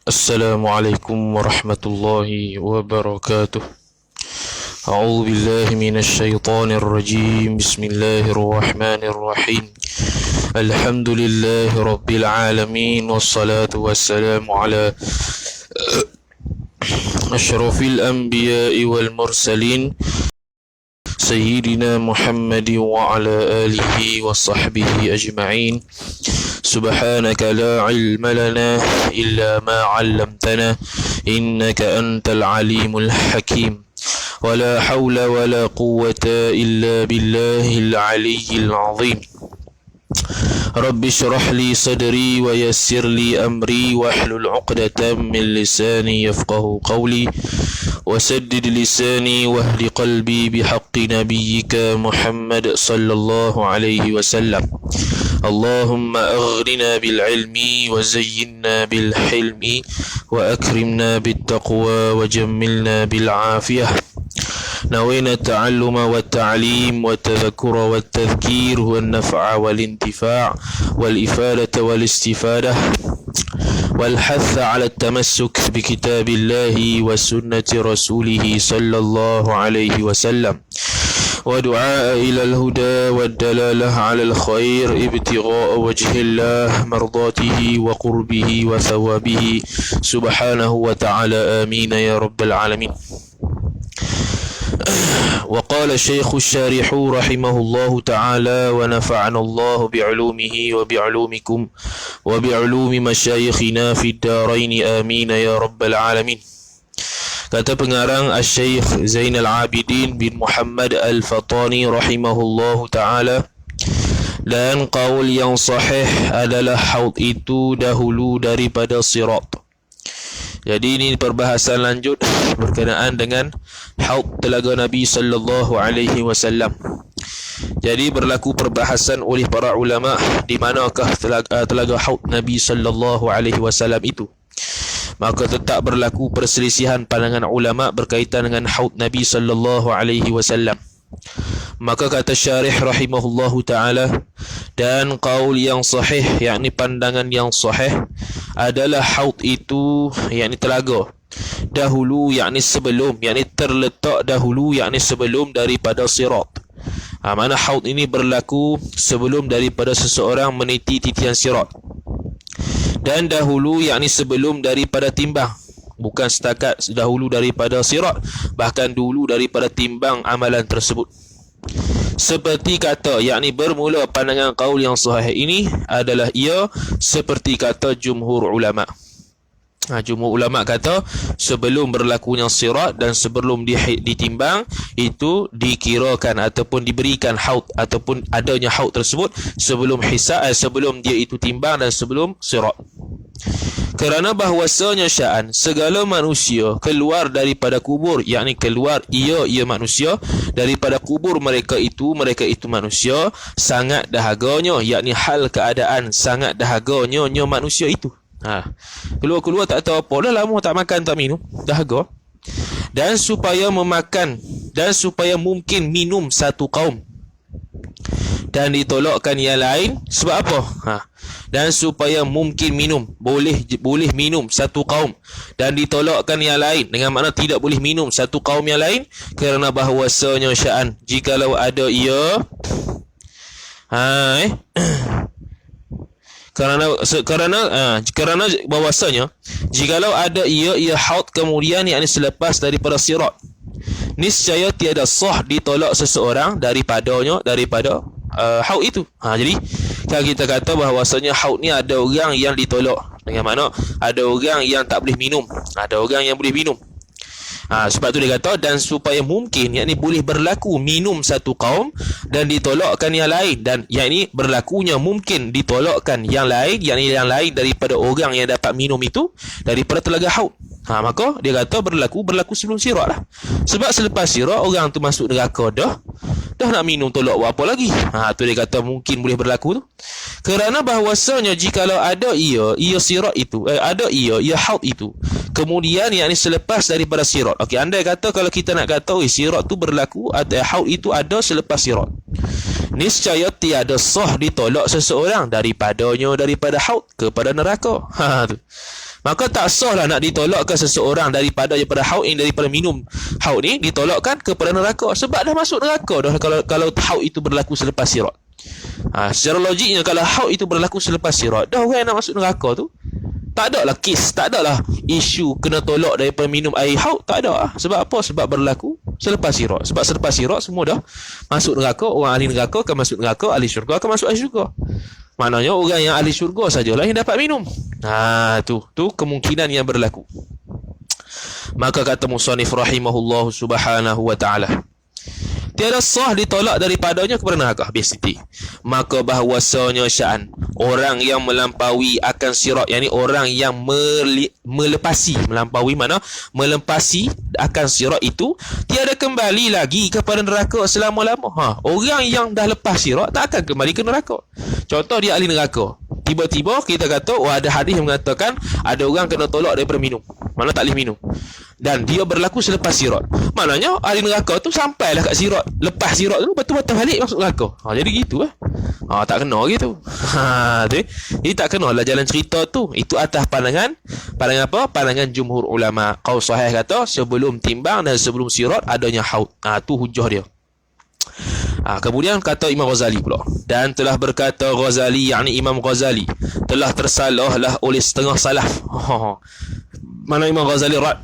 Assalamualaikum warahmatullahi wabarakatuh. A'udzu billahi minasy syaithanir rajim. Bismillahirrahmanirrahim. Alhamdulillahi rabbil alamin wassalatu wassalamu ala asyrafil anbiya'i wal mursalin Sayyidina Muhammad wa ala alihi wa sahbihi ajma'in. Subhanaka la ilma lana illa ma 'allamtana innaka antal alimul hakim. Wa la hawla wa la quwwata illa billahil aliyyil 'azim. Rabbi shrah li sadri wa yassir li amri wahlul 'uqdatam min lisani yafqahu qawli وسدد لساني واهد قلبي بحق نبيك محمد صلى الله عليه وسلم. اللهم أغننا بالعلم وزينا بالحلم وأكرمنا بالتقوى وجملنا بالعافية. نوينا التعلم والتعليم والتذكر والتذكير والنفع والانتفاع والإفادة والاستفادة والحث على التمسك بكتاب الله وسنة رسوله صلى الله عليه وسلم ودعاء إلى الهدى والدلالة على الخير ابتغاء وجه الله مرضاته وقربه وثوابه سبحانه وتعالى آمين يا رب العالمين. وقال الشيخ الشارح رحمه الله تعالى ونفعنا الله بعلومه وبعلومكم وبعلوم مشايخنا في الدارين آمين يا رب العالمين. Kata pengarang Al-Syeikh Zainal Abidin bin Muhammad Al-Fatani rahimahullahu ta'ala, dan qaul yang sahih adalah haud itu dahulu daripada sirat. Jadi ini perbahasan lanjut berkenaan dengan haud telaga Nabi sallallahu alaihi wasallam. Jadi berlaku perbahasan oleh para ulama di manakah telaga haud Nabi sallallahu alaihi wasallam itu. Maka tetap berlaku perselisihan pandangan ulama berkaitan dengan haud Nabi sallallahu alaihi wasallam. Maka kata syarih rahimahullahu ta'ala, dan qaul yang sahih, yakni pandangan yang sahih adalah haud itu, yakni telaga dahulu, yakni sebelum, yakni terletak dahulu, yakni sebelum daripada sirat. Mana haud ini berlaku sebelum daripada seseorang meniti titian sirat, dan dahulu yakni sebelum daripada timbang, bukan setakat dahulu daripada sirat, bahkan dulu daripada timbang amalan tersebut. Seperti kata, yakni bermula pandangan qaul yang sahih ini adalah ia seperti kata jumhur ulama. Jumhur ulama kata sebelum berlakunya sirat dan sebelum ditimbang itu dikirakan ataupun diberikan haud ataupun adanya haud tersebut sebelum hisab, sebelum dia itu timbang dan sebelum sirat. Kerana bahwasanya sya'an segala manusia keluar daripada kubur, yakni keluar ia manusia daripada kubur mereka itu manusia, sangat dahaganya, yakni hal keadaan sangat dahaganya manusia itu. Keluar-keluar tak tahu apa, dah lama tak makan tak minum, dahaga. Dan supaya memakan dan supaya mungkin minum satu kaum dan ditolakkan yang lain, sebab apa? Dan supaya mungkin minum, boleh minum satu kaum dan ditolakkan yang lain, dengan makna tidak boleh minum satu kaum yang lain, kerana bahawasanya sya'an jikalau ada ia kerana bahawasanya jikalau ada ia haud kemudian, yakni selepas daripada sirat, niscaya tiada sah ditolak seseorang daripada haud itu. Jadi kalau kita kata bahawasanya haud ni ada orang yang ditolak, dengan makna ada orang yang tak boleh minum, ada orang yang boleh minum. Sebab tu dia kata dan supaya mungkin, yakni boleh berlaku minum satu kaum dan ditolakkan yang lain, dan yakni berlakunya mungkin ditolakkan yang lain, yakni yang lain daripada orang yang dapat minum itu daripada telaga haud. Maka dia kata berlaku sebelum sirat lah. Sebab selepas sirat orang tu masuk neraka dah nak minum tolak buat apa lagi. Tu dia kata mungkin boleh berlaku tu. Kerana bahawasanya jikalau ada ia sirat itu, ada ia haud itu, kemudian yakni selepas daripada sirat. Okey, andai kata kalau kita nak kata sirat tu berlaku atau haud itu ada selepas sirat, Niscaya tiada sah ditolak seseorang daripada haud kepada neraka. Tu. Maka tak sah lah nak ditolakkan seseorang daripada haud ini, daripada minum haud ni ditolakkan kepada neraka, sebab dah masuk neraka dah kalau haud itu berlaku selepas sirat. Secara logiknya kalau haud itu berlaku selepas sirat, dah orang nak masuk neraka tu tak ada lah kes, tak ada lah isu kena tolak daripada minum air haud, tak ada lah. Sebab apa? Sebab berlaku selepas sirat. Sebab selepas sirat semua dah masuk neraka. Orang ahli neraka akan masuk neraka, ahli syurga akan masuk ahli syurga. Maknanya orang yang ahli syurga sajalah yang dapat minum. Tu kemungkinan yang berlaku. Maka kata musannif rahimahullah subhanahu wa ta'ala, tiada sah ditolak daripadanya kepada neraka. Habis titik. Maka bahawasanya sya'an orang yang melampaui akan sirat, yakni orang yang melampaui mana? Melempasi akan sirat itu tiada kembali lagi kepada neraka selama-lama. Orang yang dah lepas sirat tak akan kembali ke neraka. Contoh dia ahli neraka. Tiba-tiba kita kata, ada hadis yang mengatakan ada orang kena tolak daripada minum. Mana tak boleh minum. Dan dia berlaku selepas sirat. Maknanya ahli neraka tu sampailah kat sirat. Lepas sirat tu betul-betul balik masuk neraka. Jadi gitu lah. Tak kena gitu. Jadi tak kena lah jalan cerita tu. Itu atas pandangan apa? Pandangan jumhur ulama. Qaul sahih kata sebelum timbang dan sebelum sirat adanya haud. Tu hujah dia. Kemudian kata Imam Ghazali pula, dan telah berkata Ghazali, yakni Imam Ghazali telah tersalahlah oleh setengah salaf. Mana Imam Ghazali rad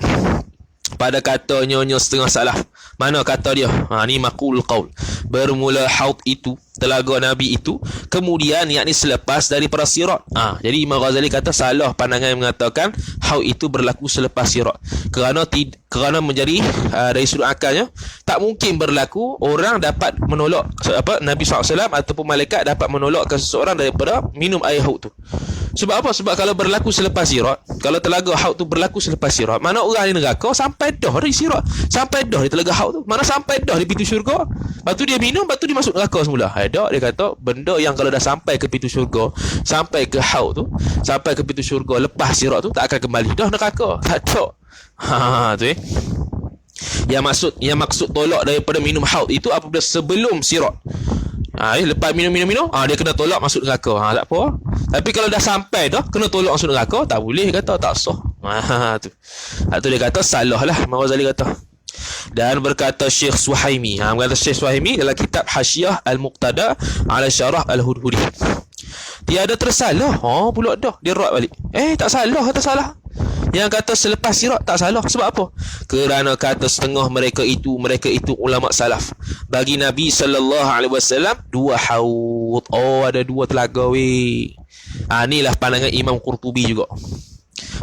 pada katanya setengah salaf. Mana kata dia? Ni maqul qaul. Bermula haud itu, telaga Nabi itu, kemudian yakni selepas daripada sirat. Jadi Imam Ghazali kata salah pandangan yang mengatakan haud itu berlaku selepas sirat. Kerana menjadi dari sudut akalnya tak mungkin berlaku orang dapat menolak Nabi SAW ataupun malaikat dapat menolakkan seseorang daripada minum air haud tu. Sebab apa? Sebab kalau berlaku selepas sirat, kalau telaga haud tu berlaku selepas sirat, mana orang di neraka sampai dah di sirat, sampai dah di telaga haud tu, mana sampai dah di pintu syurga. Lepas tu dia minum, lepas tu dia masuk neraka semula. Dia kata benda yang kalau dah sampai ke pintu syurga, sampai ke haud tu, sampai ke pintu syurga lepas sirat tu tak akan kembali dah neraka. Tak ada. Tu Yang maksud tolak daripada minum haud itu apabila sebelum sirat. Lepas minum dia kena tolak masuk neraka. Tak apa. Tapi kalau dah sampai dah kena tolak masuk neraka, tak boleh, kata tak sah. Tu dia kata salah lah, Imam Ghazali kata. Dan berkata Syekh Suhaimi, berkata Syekh Suhaimi dalam kitab Hasyiah Al-Muqtada ala Syarah Al-Hudhudi, tiada tersalah. Pula dah dia rat balik. Tak salah. Yang kata selepas sirat tak salah. Sebab apa? Kerana kata setengah mereka itu ulama salaf. Bagi Nabi SAW dua haud. Ada dua telaga weh. Inilah pandangan Imam Qurtubi juga.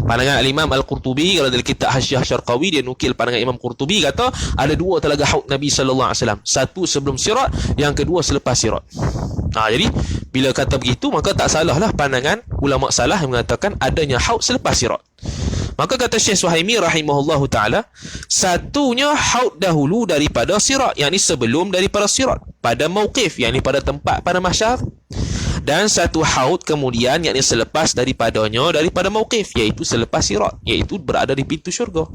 Pandangan Al-Imam Al-Qurtubi, kalau dari kitab Hasyiah Syarqawi dia nukil pandangan Imam Qurtubi, kata ada dua telaga haud Nabi SAW. Satu sebelum sirat, yang kedua selepas sirat. Jadi bila kata begitu, maka tak salah lah pandangan ulama salah yang mengatakan adanya haud selepas sirat. Maka kata Syekh Suhaimi rahimahullahu ta'ala, satunya haud dahulu daripada sirat, yakni sebelum daripada sirat, pada mauqif, yakni pada tempat pada mahsyar. Dan satu haud kemudian, yakni selepas daripadanya, daripada mauqif, iaitu selepas sirat, iaitu berada di pintu syurga.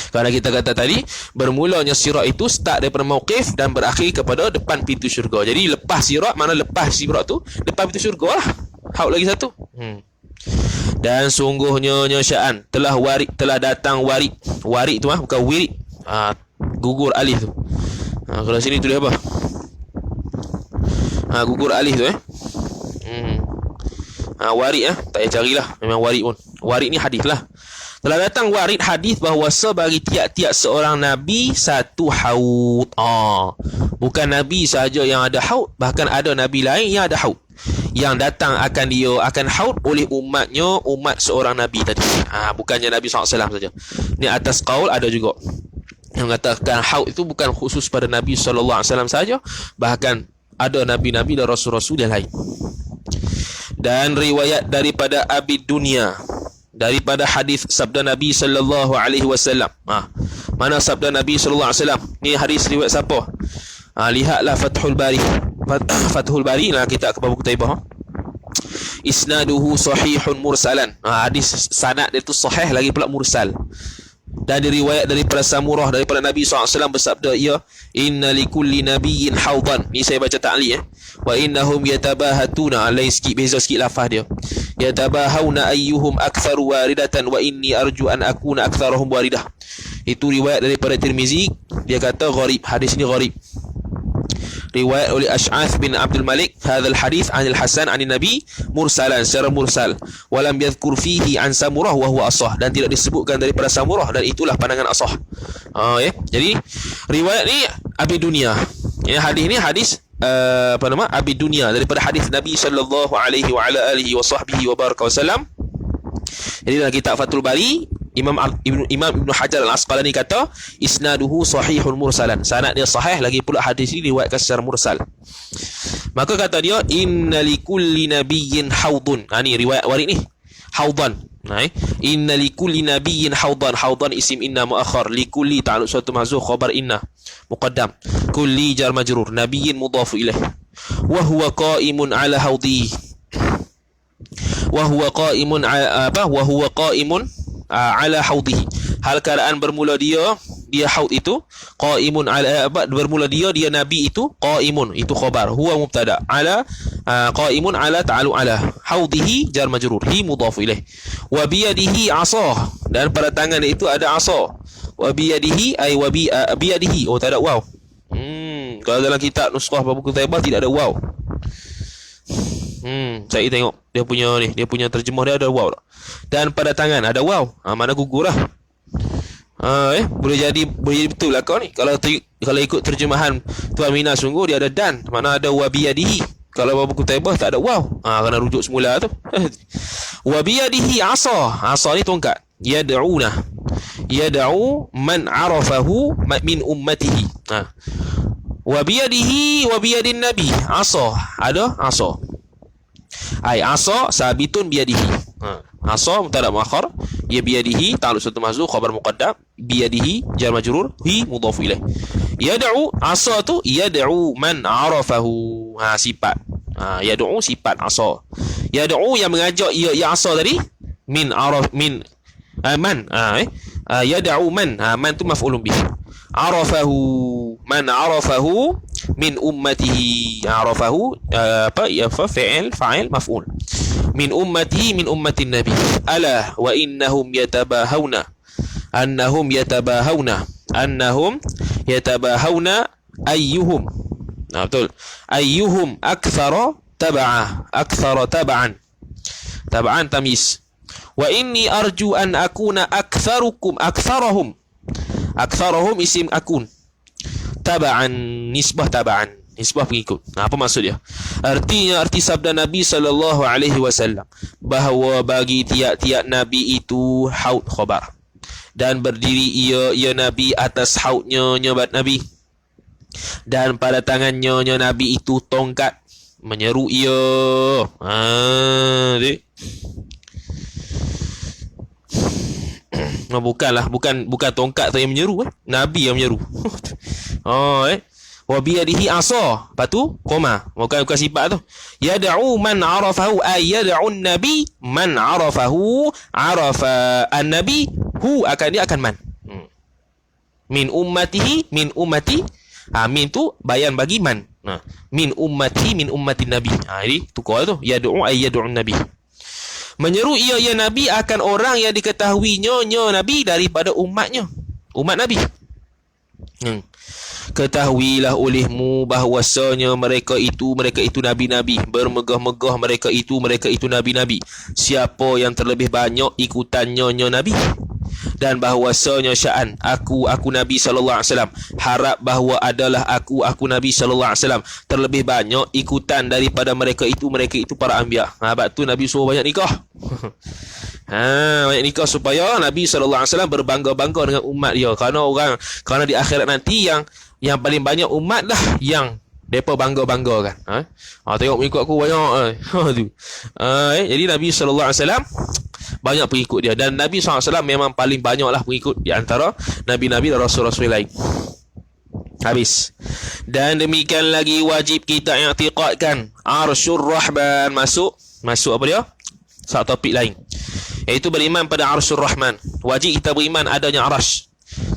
Kerana kita kata tadi, bermulanya sirat itu start daripada mauqif dan berakhir kepada depan pintu syurga. Jadi lepas sirat, mana lepas sirat tu depan pintu syurga lah. Haud lagi satu. Dan sungguhnya sya'an telah datang warid. Warid tu bukan wirid. Gugur alif tu. Kalau sini tulis apa? Gugur alif tu warid tak payah carilah, memang warid pun. Warid ni hadis lah. Telah datang warid hadis bahawa bagi tiap-tiap seorang nabi satu haud. Bukan nabi sahaja yang ada haud, bahkan ada nabi lain yang ada haud. Yang datang akan haud oleh umatnya, umat seorang nabi tadi. Bukannya Nabi SAW saja. Ni atas qaul ada juga yang mengatakan haud itu bukan khusus pada Nabi SAW saja, bahkan ada nabi-nabi dan rasul-rasul yang lain. Dan riwayat daripada Abi Dunya, daripada hadis sabda Nabi sallallahu alaihi wasallam. Mana sabda Nabi sallallahu alaihi wasallam? Ni hadis riwayat siapa? Lihatlah Fathul Bari. Fathul Bari lah kita ke bab Qutaibah. Isnaduhu sahihun mursalan. Hadis sanad dia tu sahih lagi pula mursal. Dan diriwayat daripada Samurah daripada Nabi SAW bersabda, ia inna likulli nabiyyin hawdan. Ni saya baca ta'liq wa innahum yatabahatuna, lain sikit, beza sikit lafaz dia. Yatabahawna ayyuhum aktsaru waridatan wa inni arju an akuna aktsarahum waridah. Itu riwayat daripada Tirmizi. Dia kata gharib, hadis ni gharib. Riwayat oleh Ash'ath bin Abdul Malik, hadzal hadis anil Hasan anin Nabi mursalan, secara mursal. Walam yadhkur fihi an Samurah wa huwa asah, dan tidak disebutkan daripada Samurah, dan itulah pandangan asah. Jadi riwayat ni Abi Dunya. Hadis ni hadis Abi Dunya daripada hadis Nabi sallallahu alaihi wa ala alihi wa sahbihi wa baraka wasallam. Jadi dalam kitab Fathul Bari, Imam Ibn Hajar Al-Asqalani kata isnaduhu sahihun mursalan, sanad dia sahih, lagi pula hadis ini diriwayatkan secara mursal. Maka kata dia inna likulli nabiyyin hawdun. Ni riwayat warid ni, hawdan. Inna likulli nabiyyin hawdan. Hawdan isim inna muakhar, likulli ta'alluq suatu mahzuf, khabar inna muqaddam, kulli jar majrur, nabiyyin mudhaf ilaih. Wa huwa qa'imun ala hawdi. Wa huwa qa'imun ala haudihi, hal keadaan bermula dia haud itu, qaimun ala, bermula dia nabi itu, qaimun itu khabar, huwa mubtada, ala qaimun ala ta'alu ala, haudihi jar majrur, hi mudhaf ilaih. Wa biyadihi asah, dan pada tangan itu ada asah. Wa biyadihi ay wa biyadihi, oh tak ada waw. Kalau dalam kitab Nuskhah Babu Kutaibah tidak ada waw. Saya tengok dia punya terjemah dia ada waw. Dan pada tangan ada waw. Mana gugur lah. Boleh jadi betul lah kau ni. Kalau ikut terjemahan Tuan Mina sungguh dia ada dan, mana ada wabiyadihi. Kalau Babu Kutaibah tak ada waw. Kena rujuk semula tu. Wabiyadihi asa. Asa ni tongkat. Yad'u man arafahu min ummatihi. Wabiyadin nabi. Asa, ada asa. Asa sabitun biyadihi. Asa mubtada muakhar, ya biyadihi ta'alluq suatu mahzuf, khabar muqaddam, biyadihi jar majrur, hi mudhaf ilaih. Yad'u, asa tu yad'u man arafahu. Sifat. Yad'u sifat asa. Yad'u yang mengajak ya asa tadi, min man. Yad'u man. Man tu maf'ulun bih. Arafahu, man arafahu min ummatihi. Arafahu fa'il maf'ul. Min ummatihi, min ummatin nabi. Ala wa innahum yatabahawna ayyuhum. Betul. Ayyuhum akthara tab'an. Tab'an tamyiz. Wa inni arju an akuna aktharahum isim akun. Taba'an nisbah taba'an, nisbah pengikut. Apa maksud dia? Artinya arti sabda Nabi sallallahu alaihi wasallam bahawa bagi tiap-tiap nabi itu haud khabar, dan berdiri ia nabi atas haudnya nyabat nabi, dan pada tangannya nabi itu tongkat menyeru ia. Bukan tongkat tu yang menyeru, nabi yang menyeru. Wa biyadihi asa, lepas tu koma, bukan sifat tu. Yad'u man arafahu, ay yad'u nabi man arafahu, arafa an-nabi, hu akan dia akan man. Min ummatihi, min ummati. Min tu bayan bagi man. Min ummatihi, min ummatin nabi. Jadi tukar tu, yad'u ay yad'u nabi. Menyeru ia nabi akan orang yang diketahuinya nabi daripada umat nabi. Ketahuilah olehmu bahwasanya mereka itu nabi-nabi, bermegah-megah mereka itu nabi-nabi. Siapa yang terlebih banyak ikutannya nabi, dan bahwasanya sya'an aku Nabi sallallahu alaihi wasallam, harap bahawa adalah aku Nabi sallallahu alaihi wasallam terlebih banyak ikutan daripada mereka itu para anbiya. Sebab tu Nabi suruh banyak nikah. Banyak nikah supaya Nabi sallallahu alaihi wasallam berbangga-bangga dengan umat dia. Kerana di akhirat nanti yang paling banyak umat lah yang depa bangga-bangga kan. Tengok pengikut aku banyak. Jadi Nabi sallallahu alaihi wasallam banyak pengikut dia, dan Nabi SAW memang paling banyaklah pengikut di antara nabi-nabi dan rasul-rasul lain. Habis. Dan demikian lagi wajib kita i'tiqadkan Arsyur Rahman. Masuk apa dia? Satu topik lain. iaitu beriman pada Arsyur Rahman. Wajib kita beriman adanya arash.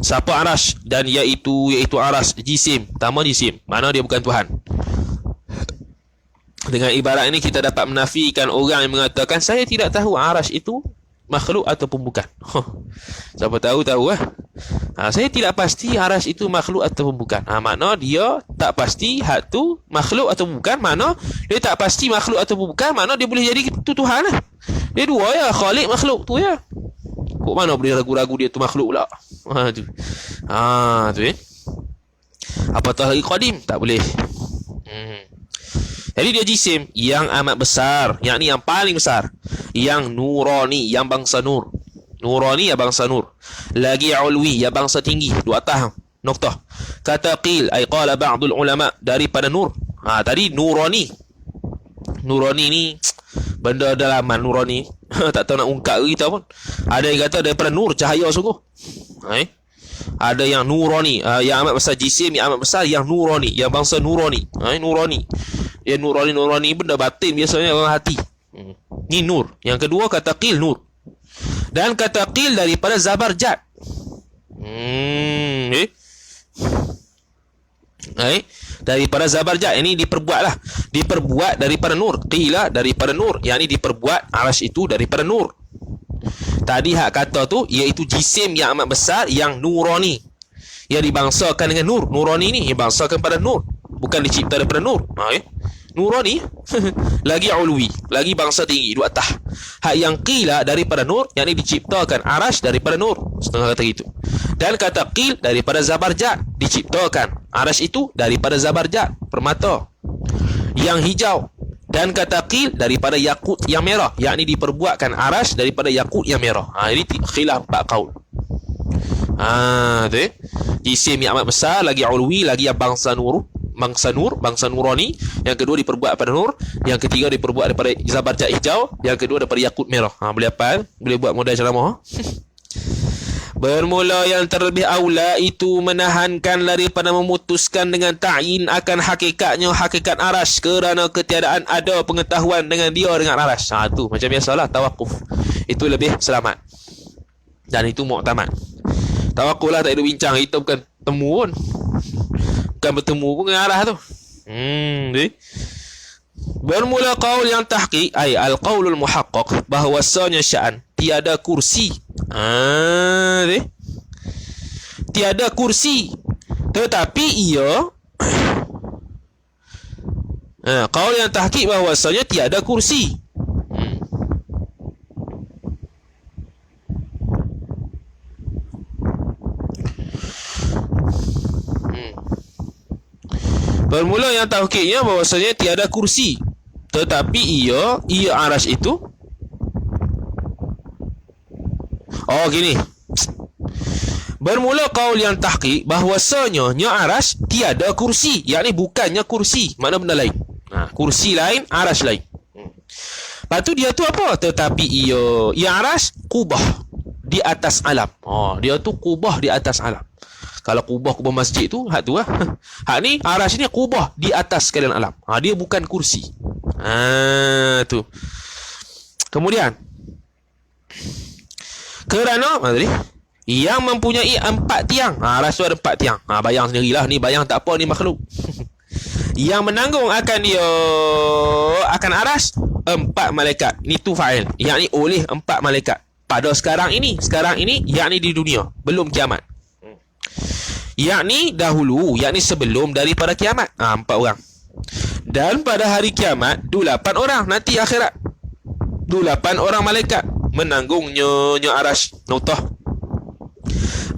Siapa arash? Dan iaitu arash jisim. Pertama jisim, mana dia bukan Tuhan. Dengan ibarat ini kita dapat menafikan orang yang mengatakan saya tidak tahu arash itu makhluk ataupun bukan. Siapa tahu lah. Saya tidak pasti arash itu makhluk ataupun bukan. Makna dia tak pasti hak tu makhluk ataupun bukan. Makna dia tak pasti makhluk ataupun bukan. Makna dia boleh jadi tu Tuhan lah. Dia dua ya, Khalik makhluk tu ya. Kok mana boleh ragu-ragu dia tu makhluk pula. Tu. Tu Apatah lagi qadim? Tak boleh. Jadi dia jisim yang amat besar, yakni yang paling besar, yang nurani, yang bangsa nur. Nurani yang bangsa nur. Lagi ulwi, yang bangsa tinggi. Dua atas noktah. Kata qil, ay qala ba'dul ulama, daripada nur. Tadi nurani. Nurani ni benda dalaman nurani. Tak tahu nak ungkap ke kita pun. Ada yang kata daripada nur, cahaya sungguh. Ada yang nurani, yang amat besar, jisim yang amat besar, yang nurani, yang bangsa nurani. Nurani. Ya nurani benda batin biasanya dalam hati. Ni nur. Yang kedua kata qil nur. Dan kata qil daripada Zabarjad. Daripada Zabarjad. Ini diperbuatlah. Diperbuat daripada nur. Qila daripada nur. Yang ini diperbuat arash itu daripada nur. Tadi hak kata tu iaitu jisim yang amat besar, yang nurani, yang dibangsakan dengan nur. Nurani ni yang bangsakan pada nur, bukan dicipta daripada nur. Nurani lagi ulwi, lagi bangsa tinggi, dua tah. Hak yang qila daripada nur, yang ini diciptakan arash daripada nur. Setengah kata gitu. Dan kata qil daripada Zabarjad, diciptakan arash itu daripada Zabarjad, permata yang hijau. Dan kata qil daripada yakut yang merah, yakni diperbuatkan arash daripada yakut yang merah. Ini khilaf 4 qaul. Jisim yang amat besar, lagi ulwi, lagi yang bangsa nur, bangsa nurani. Yang kedua diperbuat pada nur. Yang ketiga diperbuat daripada Zabarjad hijau. Yang kedua daripada yakut merah. Boleh hafal, boleh buat modal ceramah. Bermula yang terlebih aula itu menahankan daripada memutuskan dengan ta'yin akan hakikatnya hakikat arash, kerana ketiadaan ada pengetahuan dengan dia dengan arash. Tu macam biasalah tawakuf. Itu lebih selamat. Dan itu mu'tamad. Tawakuf lah, tak ada bincang. Kita bukan temu pun. Bukan bertemu pun dengan arah tu. Bermula qaul yang tahqiq, ay al-qaulul muhaqqaq, bahawasanya sya'an tiada kursi. Tiada kursi, tetapi ia qaul yang tahqiq bahawasanya tiada kursi. Bermula yang tahqiqnya bahawasanya tiada kursi, tetapi ia arash itu. Gini. Bermula qaul yang tahqiq bahawasanya arash tiada kursi, yakni bukannya kursi, mana benda lain. Kursi lain, arash lain. Lepas tu dia tu apa? Tetapi ia arash qubah di atas alam. Dia tu qubah di atas alam. Kalau kubah masjid tu, hak tu lah. Hak ni, arash ni kubah di atas sekalian alam. Dia bukan kursi. Tu. Kemudian, kerana yang mempunyai 4 tiang. Arash tu ada 4 tiang. Bayang sendirilah. Ni bayang tak apa, ni makhluk. Yang menanggung akan dia, akan arash, 4 malaikat. Ni tu fa'il. Yang ni oleh 4 malaikat. Pada sekarang ini, yakni di dunia. Belum kiamat. Yakni dahulu, yakni sebelum daripada kiamat. 4 orang. Dan pada hari kiamat 8 orang nanti akhirat. 8 orang malaikat menanggungnya arash. Noktah.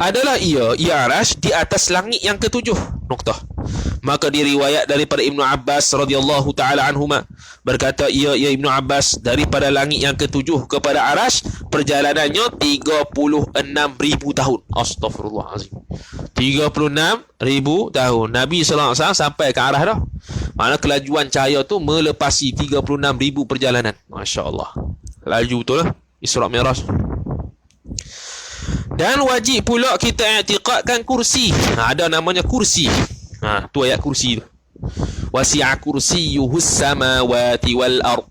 Adalah ia arash di atas langit yang ke-7. Noktah. Maka diriwayat daripada Ibnu Abbas radhiyallahu taala anhuma, berkata ia Ibnu Abbas, daripada langit yang ke-7 kepada arash perjalanannya 36,000 tahun. Astaghfirullahalazim. 36,000 tahun. Nabi sallallahu alaihi wasallam sampai ke arah dah. Mana kelajuan cahaya tu melepasi 36,000 perjalanan. Masya-Allah. Laju betul lah Isra Mi'raj. Dan wajib pula kita i'tiqadkan kursi. Ada namanya kursi. Tu ayat kursi tu. Wasi'a kursiyyuhus samawati wal ard.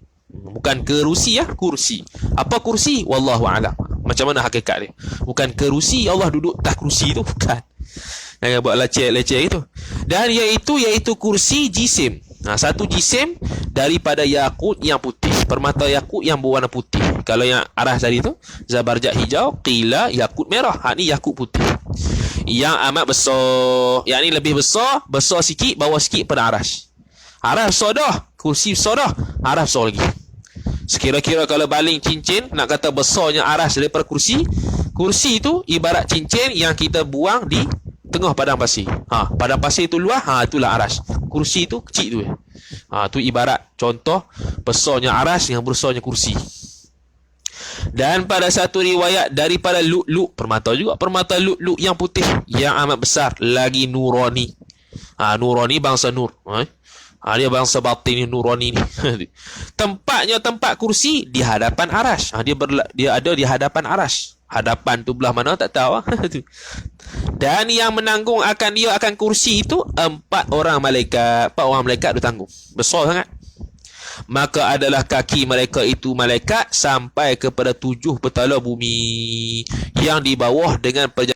Bukan kerusi ya, kursi. Apa kursi? Wallahu a'lam. Macam mana hakikat dia? Bukan kerusi Allah duduk atas kursi tu, bukan. Jangan buat leceh itu. Dan iaitu kursi jisim. Satu jisim daripada yakut yang putih, permata yakut yang berwarna putih. Kalau yang aras tadi tu zabarjat hijau, qila yakut merah. Ni yakut putih yang amat besar. Yang ni lebih besar sikit, bawah sikit pada aras. Aras besar dah, kursi besar dah, aras besar lagi. Sekira-kira kalau baling cincin, nak kata besarnya aras daripada kursi. Kursi tu ibarat cincin yang kita buang di tengah padang pasir. Padang pasir tu luas, itulah aras. Kursi tu kecil tu. Tu ibarat contoh besarnya aras yang besarnya kursi. Dan pada satu riwayat daripada lu'lu', permata juga, permata lu'lu' yang putih yang amat besar, lagi nurani. Nurani bangsa nur. Dia bangsa batin nurani ni. Tempatnya tempat kursi di hadapan aras. Dia ada di hadapan aras. Hadapan tu belah mana tak tahu. Dan yang menanggung akan kursi itu 4 orang malaikat. 4 orang malaikat dia tanggung. Besar sangat. Maka adalah kaki mereka itu malaikat sampai kepada 7 petala bumi yang di bawah dengan 7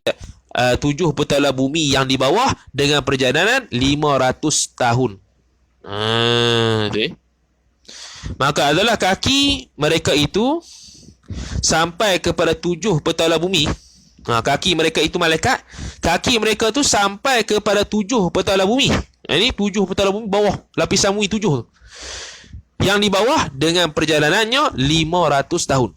petala bumi yang di bawah dengan perjalanan 500 tahun. Maka adalah kaki mereka itu sampai kepada 7 petala bumi. Kaki mereka itu malaikat, kaki mereka tu sampai kepada 7 petala bumi. Ini 7 petala bumi bawah, lapisan bumi 7 yang di bawah dengan perjalanannya 500 tahun.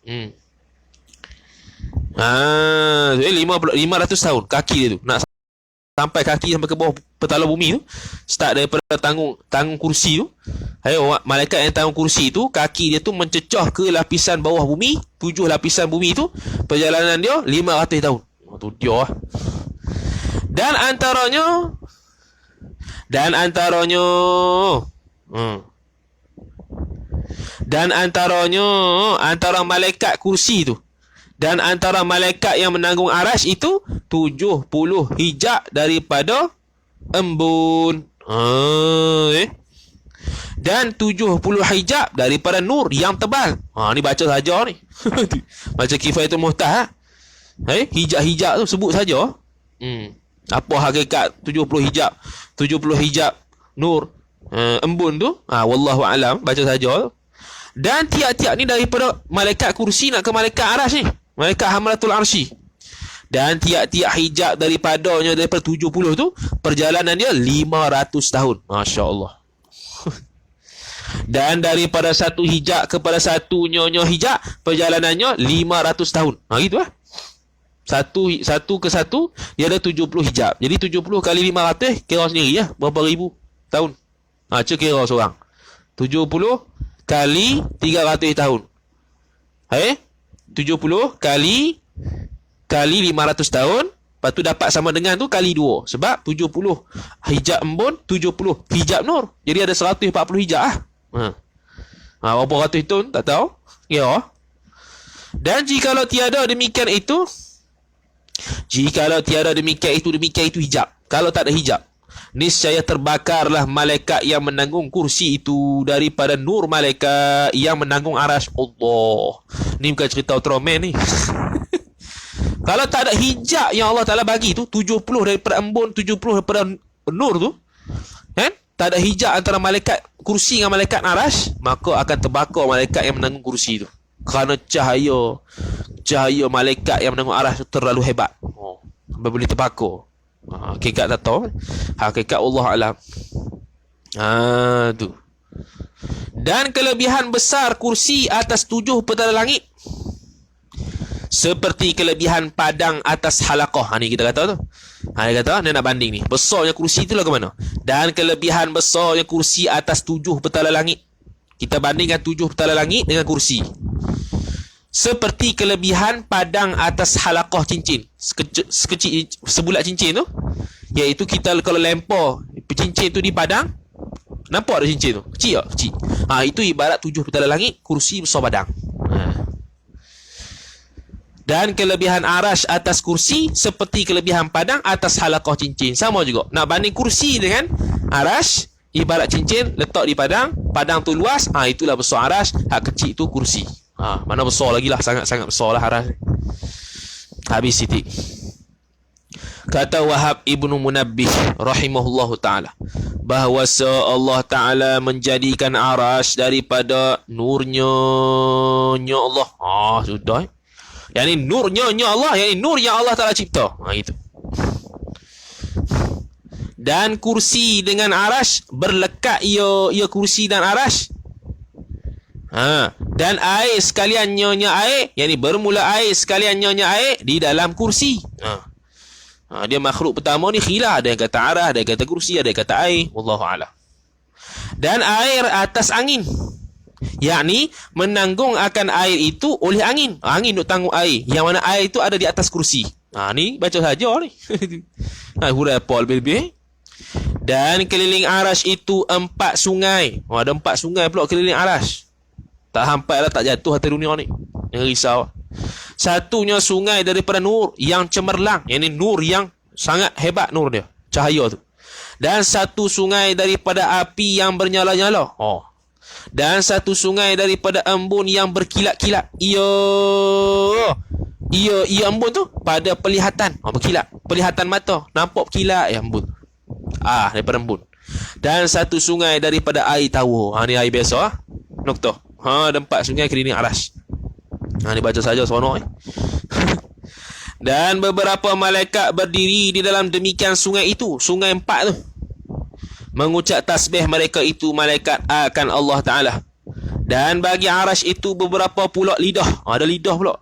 500 tahun kaki dia tu. Nak sampai kaki sampai ke bawah petala bumi tu, start daripada tanggung kursi tu. Malaikat yang tanggung kursi tu, kaki dia tu mencecah ke lapisan bawah bumi, 7 lapisan bumi tu, perjalanan dia 500 tahun. Tu dia lah. Dan antaranya antara malaikat kursi tu dan antara malaikat yang menanggung aras itu 70 hijab daripada embun. Dan 70 hijab daripada nur yang tebal. Ni baca saja ni. Baca Kifayatul Muhtah. Hijab-hijab tu sebut saja. Apa hakikat 70 hijab? 70 hijab nur embun tu, wallahu alam, baca saja. Dan tiap-tiap ni daripada malaikat kursi nak ke malaikat aras ni, malaikat hamalatul arsy. Dan tiap-tiap hijab daripadanya, daripada 70 tu, perjalanan dia 500 tahun. Masya-Allah. Dan daripada satu hijab kepada satu nyonya hijab, perjalanannya 500 tahun. Gitu lah. Satu ke satu dia ada 70 hijab. Jadi 70 kali 500, kira sendiri ya, berapa ribu tahun. Kira seorang. 70 kali 300 tahun. 70 kali 500 tahun, lepas tu dapat sama dengan tu kali 2. Sebab 70 hijab embun, 70 hijab nur. Jadi ada 140 hijab lah. Berapa ratus tahun tak tahu. Ya. Dan jikalau tiada demikian itu, demikian itu hijab. Kalau tak ada hijab, niscaya terbakarlah malaikat yang menanggung kursi itu daripada nur malaikat yang menanggung aras Allah. Ni bukan cerita Ultraman ni. Kalau tak ada hijab yang Allah Ta'ala bagi tu, 70 daripada embun, 70 daripada nur tu, kan? Tak ada hijab antara malaikat kursi dengan malaikat aras, maka akan terbakar malaikat yang menanggung kursi tu. Kerana cahaya malaikat yang menanggung aras tu terlalu hebat. Boleh terbakar. Hakikat tak tahu. Hakikat Allah alam. Tu. Dan kelebihan besar kursi atas 7 petala langit, seperti kelebihan padang atas halaqah. Ni kita kata tu. Dia kata, dia nak banding ni. Besarnya kursi tu lah ke mana? Dan kelebihan besarnya kursi atas 7 petala langit. Kita bandingkan 7 petala langit dengan kursi. Seperti kelebihan padang atas halaqah cincin. Sekecil sebulat cincin tu. Iaitu kita kalau lempar cincin tu di padang, nampak ada cincin tu? Kecil tak? Kecil. Itu ibarat 7 petala langit, kursi besar padang. Dan kelebihan arash atas kursi seperti kelebihan padang atas halaqah cincin. Sama juga. Nak banding kursi dengan arash, ibarat cincin, letak di padang. Padang tu luas, itulah besar arash. Hak kecil tu kursi. Mana besar lagi lah, sangat-sangat besar lah arash. Habis titik. Kata Wahab Ibnu Munabbih rahimahullahu ta'ala, bahawa Allah Ta'ala menjadikan arash daripada nurnya Allah. Sudah. Yang ni nurnya Allah, yang ni nur yang Allah Ta'ala cipta. Itu. Dan kursi dengan arash berlekat ia kursi dan arash. Dan air sekalian nyonya air, yang ni bermula air sekalian nyonya air di dalam kursi. Dia makhluk pertama ni khilaf. Ada yang kata arah, ada yang kata kursi, ada yang kata air. Wallahu a'lam. Dan air atas angin, yakni menanggung akan air itu oleh angin. Angin duk tanggung air, yang mana air itu ada di atas kursi. Ni baca saja ni. Hurai apa lebih-lebih. Dan keliling arash itu 4 sungai. Ada 4 sungai pula keliling arash. Tak hampai lah, tak jatuh atas dunia ni. Yang risau. Satunya sungai daripada nur yang cemerlang. Yang ni nur yang sangat hebat, nur dia, cahaya tu. Dan satu sungai daripada api yang bernyala-nyala. Dan satu sungai daripada embun yang berkilat-kilat. Ia embun tu pada pelihatan, berkilat. Pelihatan mata, nampak berkilat embun. Daripada embun. Dan satu sungai daripada air tawar. Ni air biasa. Noktah. Ada 4 sungai keliling arash. Ni baca saja seronok ni. Dan beberapa malaikat berdiri di dalam demikian sungai itu. Sungai 4 tu. Mengucap tasbih mereka itu malaikat akan Allah Ta'ala. Dan bagi arash itu beberapa pula lidah. Ada lidah pula.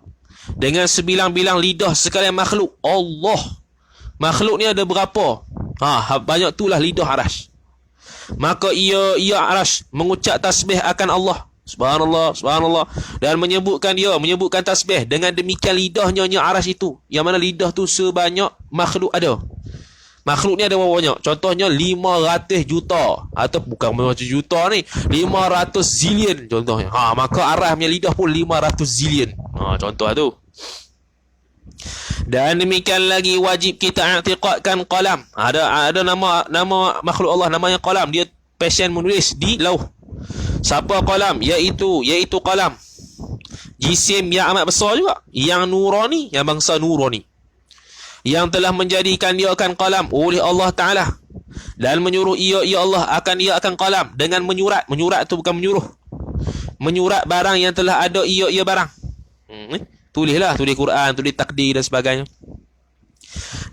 Dengan sebilang-bilang lidah sekalian makhluk Allah. Makhluk ni ada berapa? Banyak tu lah lidah arash. Maka ia arash mengucap tasbih akan Allah. Subhanallah, subhanallah. Dan menyebutkan tasbih dengan demikian lidahnya arash itu. Yang mana lidah tu sebanyak makhluk ada. Makhluk ni ada berapa banyak? Contohnya 500 juta. Atau bukan macam juta ni, 500 zillion contohnya. Maka arash punya lidah pun 500 zillion. Contoh tu. Dan demikian lagi wajib kita i'tiqadkan qalam. Ada nama makhluk Allah namanya qalam. Dia passion menulis di lauh. Siapa qalam? Iaitu qalam. Jisim yang amat besar juga, yang nurani, yang bangsa nurani, yang telah menjadikan dia akan qalam oleh Allah Ta'ala. Dan menyuruh ia Allah akan qalam dengan menyurat. Menyurat tu bukan menyuruh. Menyurat barang yang telah ada ia barang. Tulislah, tulis Quran, tulis takdir dan sebagainya.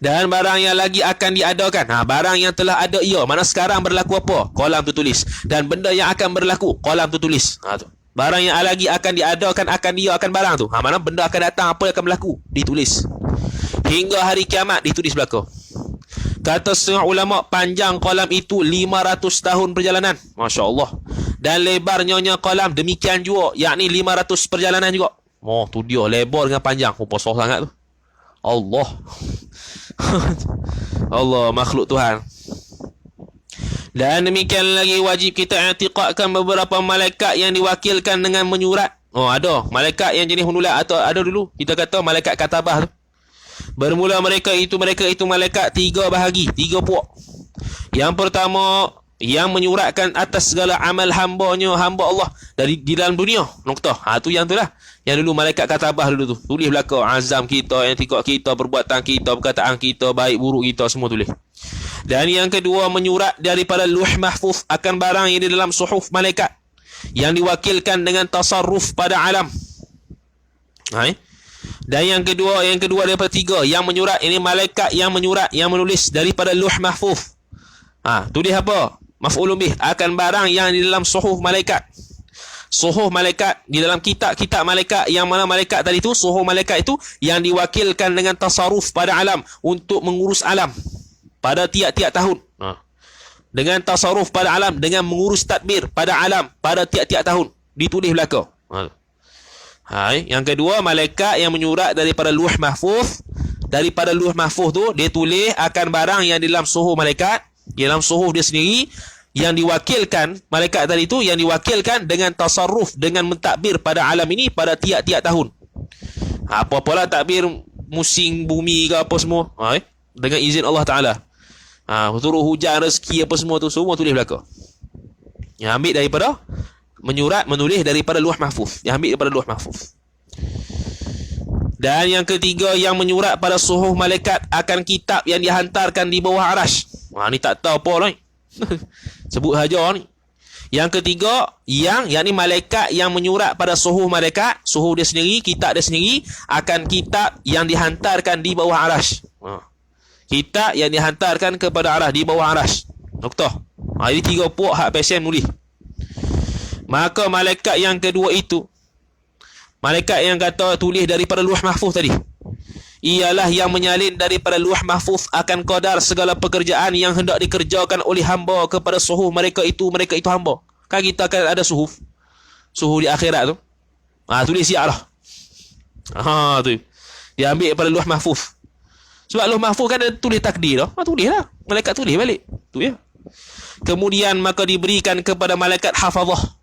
Dan barang yang lagi akan diadakan. Barang yang telah ada ia, mana sekarang berlaku apa? Qalam tu tulis. Dan benda yang akan berlaku, qalam tu tulis. Tu. Barang yang lagi akan diadakan, akan barang tu. Mana benda akan datang, apa yang akan berlaku, ditulis. Hingga hari kiamat ditulis belaka. Kata setengah ulama, panjang qalam itu 500 tahun perjalanan. Masya Allah. Dan lebarnya qalam demikian juga, yakni 500 perjalanan juga. Tu dia, lebar dengan panjang. Besar sangat tu. Allah. Allah, makhluk Tuhan. Dan demikian lagi wajib kita i'tiqadkan beberapa malaikat yang diwakilkan dengan menyurat. Ada malaikat yang jenis menulat, atau ada dulu kita kata malaikat katabah tu. Bermula mereka itu malaikat 3 bahagi, 3 puak. Yang pertama, yang menyuratkan atas segala amal hamba Allah di dalam dunia. Noktah. Tu yang tu lah. Yang dulu malaikat katabah dulu tu. Tulis belaka azam kita, i'tiqad kita, perbuatan kita, perkataan kita, baik buruk kita, semua tulis. Dan yang kedua, menyurat daripada luh mahfuz akan barang yang di dalam suhuf malaikat, yang diwakilkan dengan tasarruf pada alam. Dan yang kedua daripada 3, yang menyurat, ini malaikat yang menyurat, yang menulis daripada luh mahfuz. Tulis apa? Maf'ulun bih, akan barang yang di dalam suhuf malaikat. Suhuf malaikat, di dalam kitab malaikat, yang mana malaikat tadi tu, suhuf malaikat itu yang diwakilkan dengan tasarruf pada alam, untuk mengurus alam pada tiap-tiap tahun. Dengan tasarruf pada alam, dengan mengurus tadbir pada alam pada tiap-tiap tahun, ditulis belaka. Yang kedua, malaikat yang menyurat daripada luh mahfuz. Daripada luh mahfuz tu, dia tulis akan barang yang di dalam suhuf malaikat, di dalam suhuf dia sendiri, yang diwakilkan, malaikat tadi tu yang diwakilkan dengan tasarruf, dengan mentadbir pada alam ini pada tiap-tiap tahun. Apa-apalah takbir musim bumi ke apa semua, dengan izin Allah Ta'ala. Turun hujan, rezeki apa semua tu, semua tulis belaka. Yang ambil daripada menulis daripada Lauh Mahfuz. Yang ambil daripada Lauh Mahfuz. Dan yang ketiga, yang menyurat pada suhuf malaikat akan kitab yang dihantarkan di bawah arasy. Ni tak tahu apa lah ni. Sebut saja ni. Yang ketiga, yang ni malaikat yang menyurat pada suhuf malaikat, suhuf dia sendiri, kitab dia sendiri, akan kitab yang dihantarkan di bawah arasy. Kitab yang dihantarkan kepada arasy, di bawah arasy. Noktah. Ini 3 puak hak pasien nulis. Maka malaikat yang kedua itu, malaikat yang kata tulis daripada Lauh Mahfuz tadi, ialah yang menyalin daripada Lauh Mahfuz akan qadar segala pekerjaan yang hendak dikerjakan oleh hamba kepada suhuf mereka itu hamba. Kan kita akan ada suhuf di akhirat tu. Tulis siap lah. Tu. Dia ambil daripada Lauh Mahfuz. Sebab Lauh Mahfuz kan ada tulis takdir lah. Tulis lah. Malaikat tulis balik. Tu ya. Kemudian maka diberikan kepada malaikat hafazah.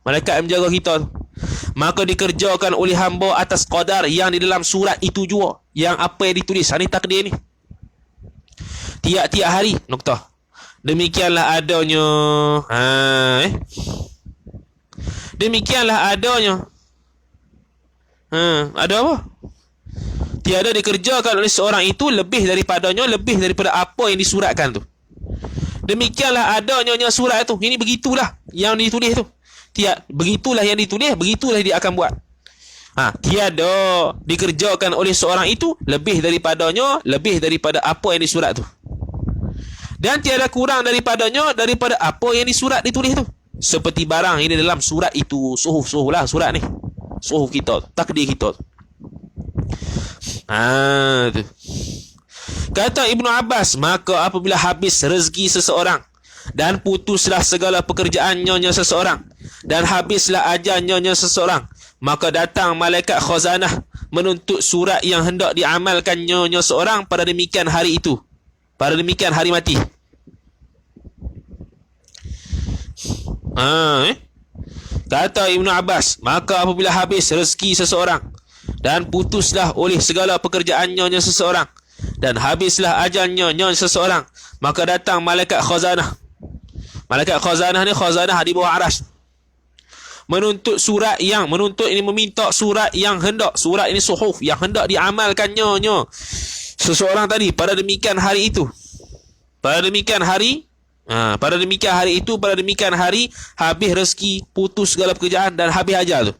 Malaikat yang menjaga kita tu. Maka dikerjakan oleh hamba atas qadar yang di dalam surat itu juga. Yang apa yang ditulis. Ini takdir ni. Tiap-tiap hari. Noktah. Demikianlah adanya. Demikianlah adanya. Ada apa? Tiada dikerjakan oleh seorang itu lebih daripadanya, lebih daripada apa yang disuratkan tu. Demikianlah adanya surat tu. Ini begitulah yang ditulis tu. Begitulah yang ditulis, begitulah dia akan buat. Tiada dikerjakan oleh seorang itu lebih daripadanya, lebih daripada apa yang disurat tu. Dan tiada kurang daripadanya, daripada apa yang disurat ditulis tu. Seperti barang ini dalam surat itu. Suhuf lah surat ni. Suhuf kita tu, takdir kita tu. Tu. Kata Ibnu Abbas, maka apabila habis rezeki seseorang dan putuslah segala pekerjaannya seseorang dan habislah ajalnya seseorang, maka datang malaikat khazanah menuntut surat yang hendak diamalkannya seorang pada demikian hari itu, pada demikian hari mati. Kata Ibnu Abbas, maka apabila habis rezeki seseorang dan putuslah oleh segala pekerjaannya seseorang dan habislah ajalnya seseorang, maka datang malaikat khazanah. Malaikat khazanah ni, khazanah di bawah arasy, menuntut surat yang, menuntut ini meminta surat yang hendak, surat ini suhuf yang hendak diamalkannya seseorang tadi pada demikian hari itu, pada demikian hari, pada demikian hari itu, pada demikian hari habis rezeki, putus segala pekerjaan dan habis ajal tu.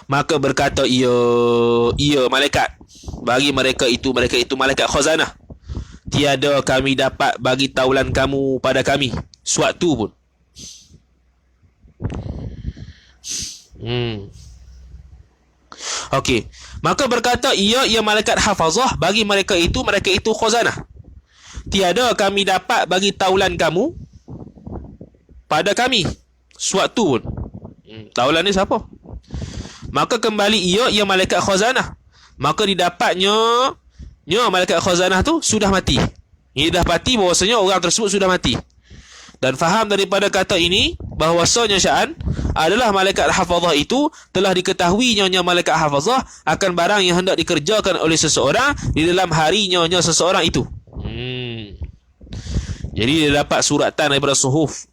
Maka berkata ia malaikat bagi mereka itu malaikat khazanah, tiada kami dapat bagi taulan kamu pada kami suatu pun. Okey. Maka berkata ia malaikat hafazah bagi mereka itu khazanah, tiada kami dapat bagi taulan kamu pada kami suatu pun. Taulan ni siapa? Maka kembali ia malaikat khazanah, maka didapatnya malaikat khazanah tu sudah mati. Ini dah mati, bahawasanya orang tersebut sudah mati. Dan faham daripada kata ini bahawasanya sya'an adalah malaikat hafazah itu telah diketahuinya malaikat hafazah akan barang yang hendak dikerjakan oleh seseorang di dalam harinya seseorang itu. Jadi dia dapat suratan daripada suhuf.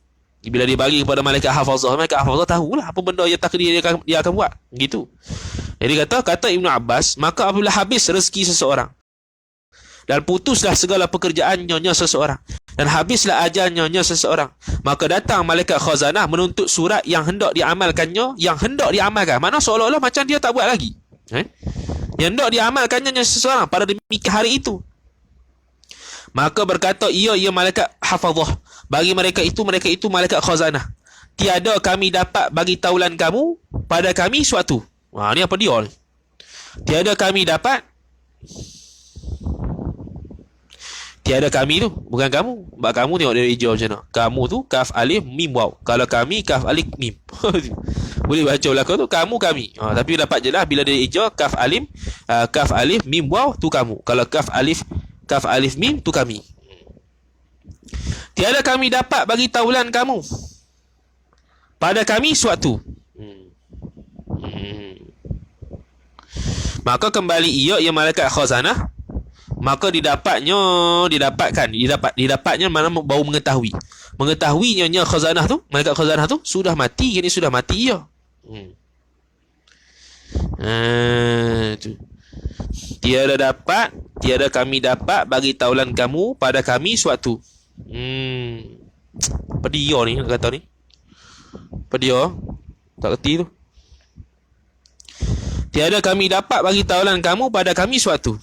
Bila dia bagi kepada malaikat hafazah tahulah apa benda yang takdir dia akan buat. Gitu. Jadi kata Ibnu Abbas, maka apabila habis rezeki seseorang dan putuslah segala pekerjaannya seseorang dan habislah ajalnya seseorang, maka datang malaikat khazanah menuntut surat yang hendak diamalkannya, yang hendak diamalkan. Mana seolah-olah macam dia tak buat lagi. Yang hendak diamalkannya seseorang pada demikian hari itu. Maka berkata ia malaikat hafazah bagi mereka itu malaikat khazanah, tiada kami dapat bagi taulan kamu pada kami suatu. Ni apa dia ni? Tiada kami dapat, tiada kami tu bukan kamu. Sebab kamu tengok dia hijau macam mana. Kamu tu kaf alif mim waw. Kalau kami kaf alif mim. Boleh baca belakang tu kamu kami. Tapi dapat je lah bila dia hijau kaf alif mim waw tu kamu. Kalau kaf alif mim tu kami. Tiada kami dapat bagi taulan kamu pada kami suatu. Maka kembali ia malaikat khazanah, maka didapatnya mana baru mengetahui mengetahui nyonya khazanah tu, malaikat khazanah tu sudah mati, ini sudah mati ya. Tu. Tiada kami dapat bagi taulan kamu pada kami suatu. Apa dia ni nak kata ni? Apa dia? Tak kerti tu. Tiada kami dapat bagi taulan kamu pada kami suatu.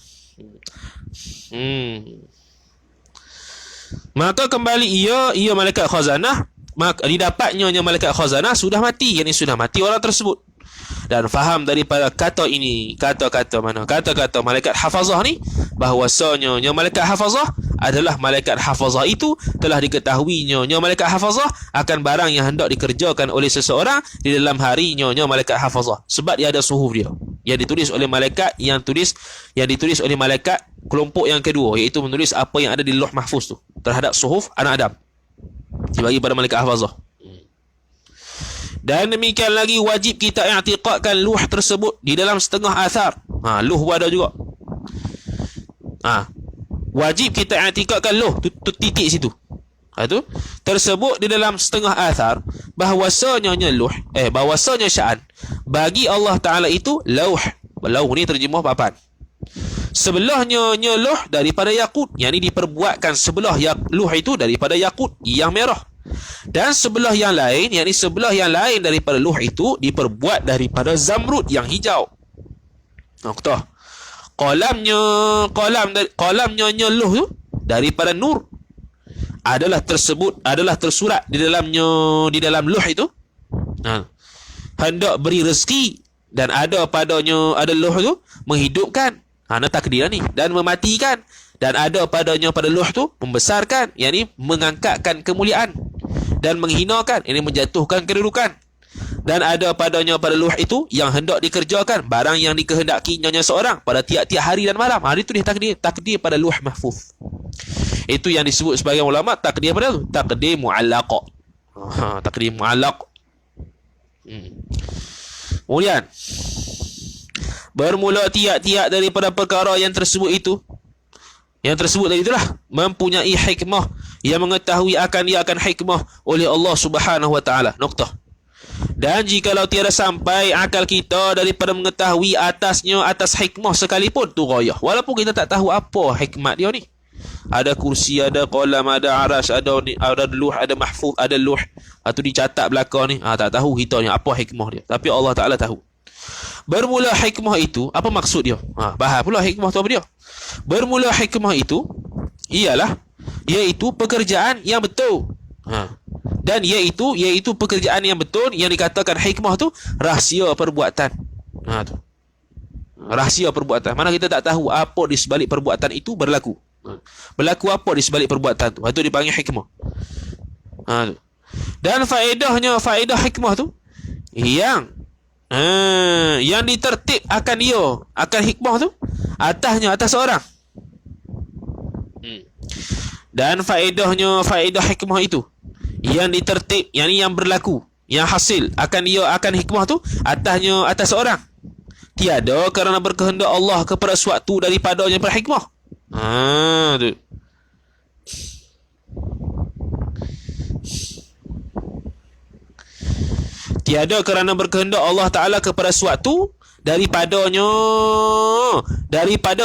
Maka kembali ia malaikat khazanah, maka didapatnya malaikat khazanah sudah mati, yakni sudah mati orang tersebut. Dan faham daripada kata ini, kata-kata malaikat hafazah ni, bahawasanya malaikat hafazah adalah malaikat hafazah itu telah diketahuinya malaikat hafazah akan barang yang hendak dikerjakan oleh seseorang di dalam harinya malaikat hafazah, sebab dia ada suhuf dia yang ditulis oleh malaikat, yang ditulis oleh malaikat kelompok yang kedua, iaitu menulis apa yang ada di Lauh Mahfuz tu terhadap suhuf anak Adam, dibagi pada malaikat hafazah. Dan demikian lagi wajib kita i'tiqadkan luh tersebut di dalam setengah athar. Luh ada juga. Wajib kita i'tiqadkan luh tu titik situ. Tu tersebut di dalam setengah athar, bahawasanya bahawasanya sya'an bagi Allah Taala itu lauh. Lauh ni terjemah papan. Sebelahnya luh daripada yakut, yang ini diperbuatkan sebelah luh itu daripada yakut yang merah. Dan sebelah yang lain, yakni sebelah yang lain daripada luh itu diperbuat daripada zamrud yang hijau. Noktah. Qalamnya luh tu daripada nur, adalah tersurat di dalam luh itu. Hendak beri rezeki, dan ada luh tu menghidupkan, takdir ni, dan mematikan, dan ada pada luh tu membesarkan, yakni mengangkatkan kemuliaan, dan menghinakan, ini menjatuhkan kedudukan. Dan ada pada luh itu yang hendak dikerjakan barang yang dikehendakinya seorang pada tiap-tiap hari dan malam. Itu dia takdir pada Lauh Mahfuz. Itu yang disebut sebagai ulama takdir pada tu, takdir mu'allaq. Takdir mu'allaq. Kemudian bermula tiap-tiap daripada perkara yang tersebut tadi itulah mempunyai hikmah, yang mengetahui akan hikmah oleh Allah Subhanahu wa taala. Noktah. Dan jikalau tiada sampai akal kita daripada mengetahui atas hikmah sekalipun, tu ghayah. Walaupun kita tak tahu apa hikmat dia ni. Ada kursi, ada qalam, ada arash, ada luh, ada mahfuz, ada luh. Itu dicatat belakang ni. Tak tahu kita ni apa hikmah dia. Tapi Allah Taala tahu. Bermula hikmah itu, apa maksud dia? Bahas pula hikmah tu apa dia? Bermula hikmah itu iaitu pekerjaan yang betul. Dan iaitu pekerjaan yang betul, yang dikatakan hikmah tu rahsia perbuatan. Tu. Rahsia perbuatan. Mana kita tak tahu apa di sebalik perbuatan itu berlaku. Berlaku apa di sebalik perbuatan tu. Itu dipanggil hikmah. Tu. Dan faedah hikmah tu yang ditertib akan hikmah tu atas orang. Dan faedah hikmah itu yang ditertib, yang berlaku, yang hasil akan hikmah tu atas orang, tiada kerana berkehendak Allah kepada suatu daripadanya berhikmah. Tu. Tiada kerana berkehendak Allah Ta'ala kepada suatu daripada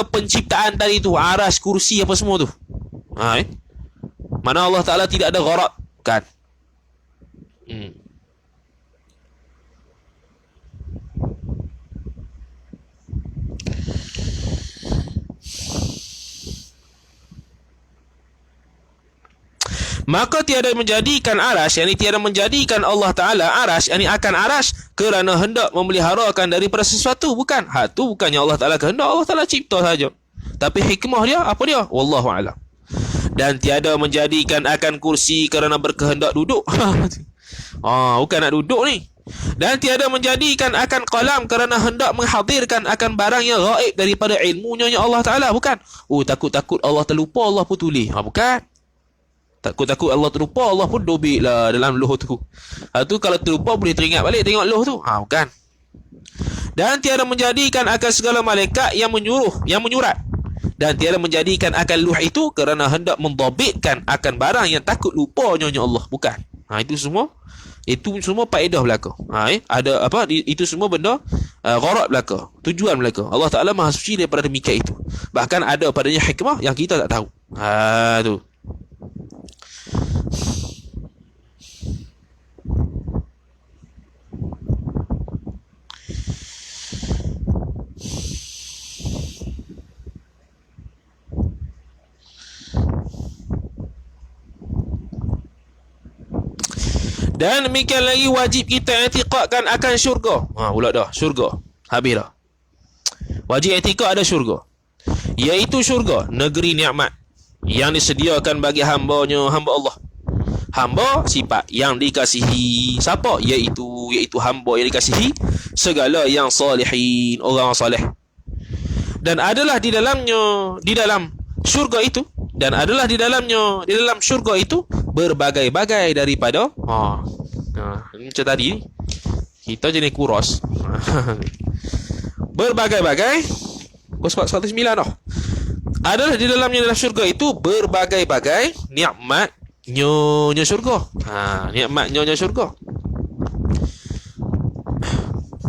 penciptaan tadi tu, arash, kursi, apa semua tu. Mana Allah Ta'ala tidak ada gharab, kan? Maka tiada menjadikan arash, yakni tiada menjadikan Allah Ta'ala arash, yakni akan arash kerana hendak memeliharakan daripada sesuatu. Bukan. Tu bukannya Allah Ta'ala kehendak, Allah Ta'ala cipta saja. Tapi hikmah dia, apa dia? Wallahu a'lam. Dan tiada menjadikan akan kursi kerana berkehendak duduk. Bukan nak duduk ni. Dan tiada menjadikan akan qalam kerana hendak menghadirkan akan barang yang gaib daripada ilmunya Allah Ta'ala. Bukan. Takut-takut Allah terlupa, Allah pun tulis. Bukan. Takut-takut Allah terlupa, Allah pun dobik lah dalam luh tu. Tu kalau terlupa boleh teringat balik tengok luh tu. Bukan. Dan tiada menjadikan akan segala malaikat yang menyurat dan tiada menjadikan akan luh itu kerana hendak mendhabitkan akan barang yang takut lupa nyonya Allah. Bukan. Itu semua faedah belaka. Ada apa, itu semua benda gharad belaka, tujuan belaka. Allah Taala Maha suci daripada demikian itu. Bahkan ada padanya hikmah yang kita tak tahu. Tu. Dan demikian lagi wajib kita i'tiqadkan akan syurga. Pula dah, syurga. Habis dah. Wajib i'tiqad ada syurga. Iaitu syurga, negeri nikmat yang disediakan bagi hamba Allah. Hamba sifat yang dikasihi. Siapa? Iaitu hamba yang dikasihi segala yang salihin, orang saleh. Dan adalah di dalam syurga itu, dan adalah di dalam syurga itu berbagai-bagai daripada macam tadi kita jenis kuros. Berbagai-bagai Kos 109 dah. Adalah di dalam syurga itu berbagai-bagai nikmat nyonya syurga. Nikmat nyonya syurga.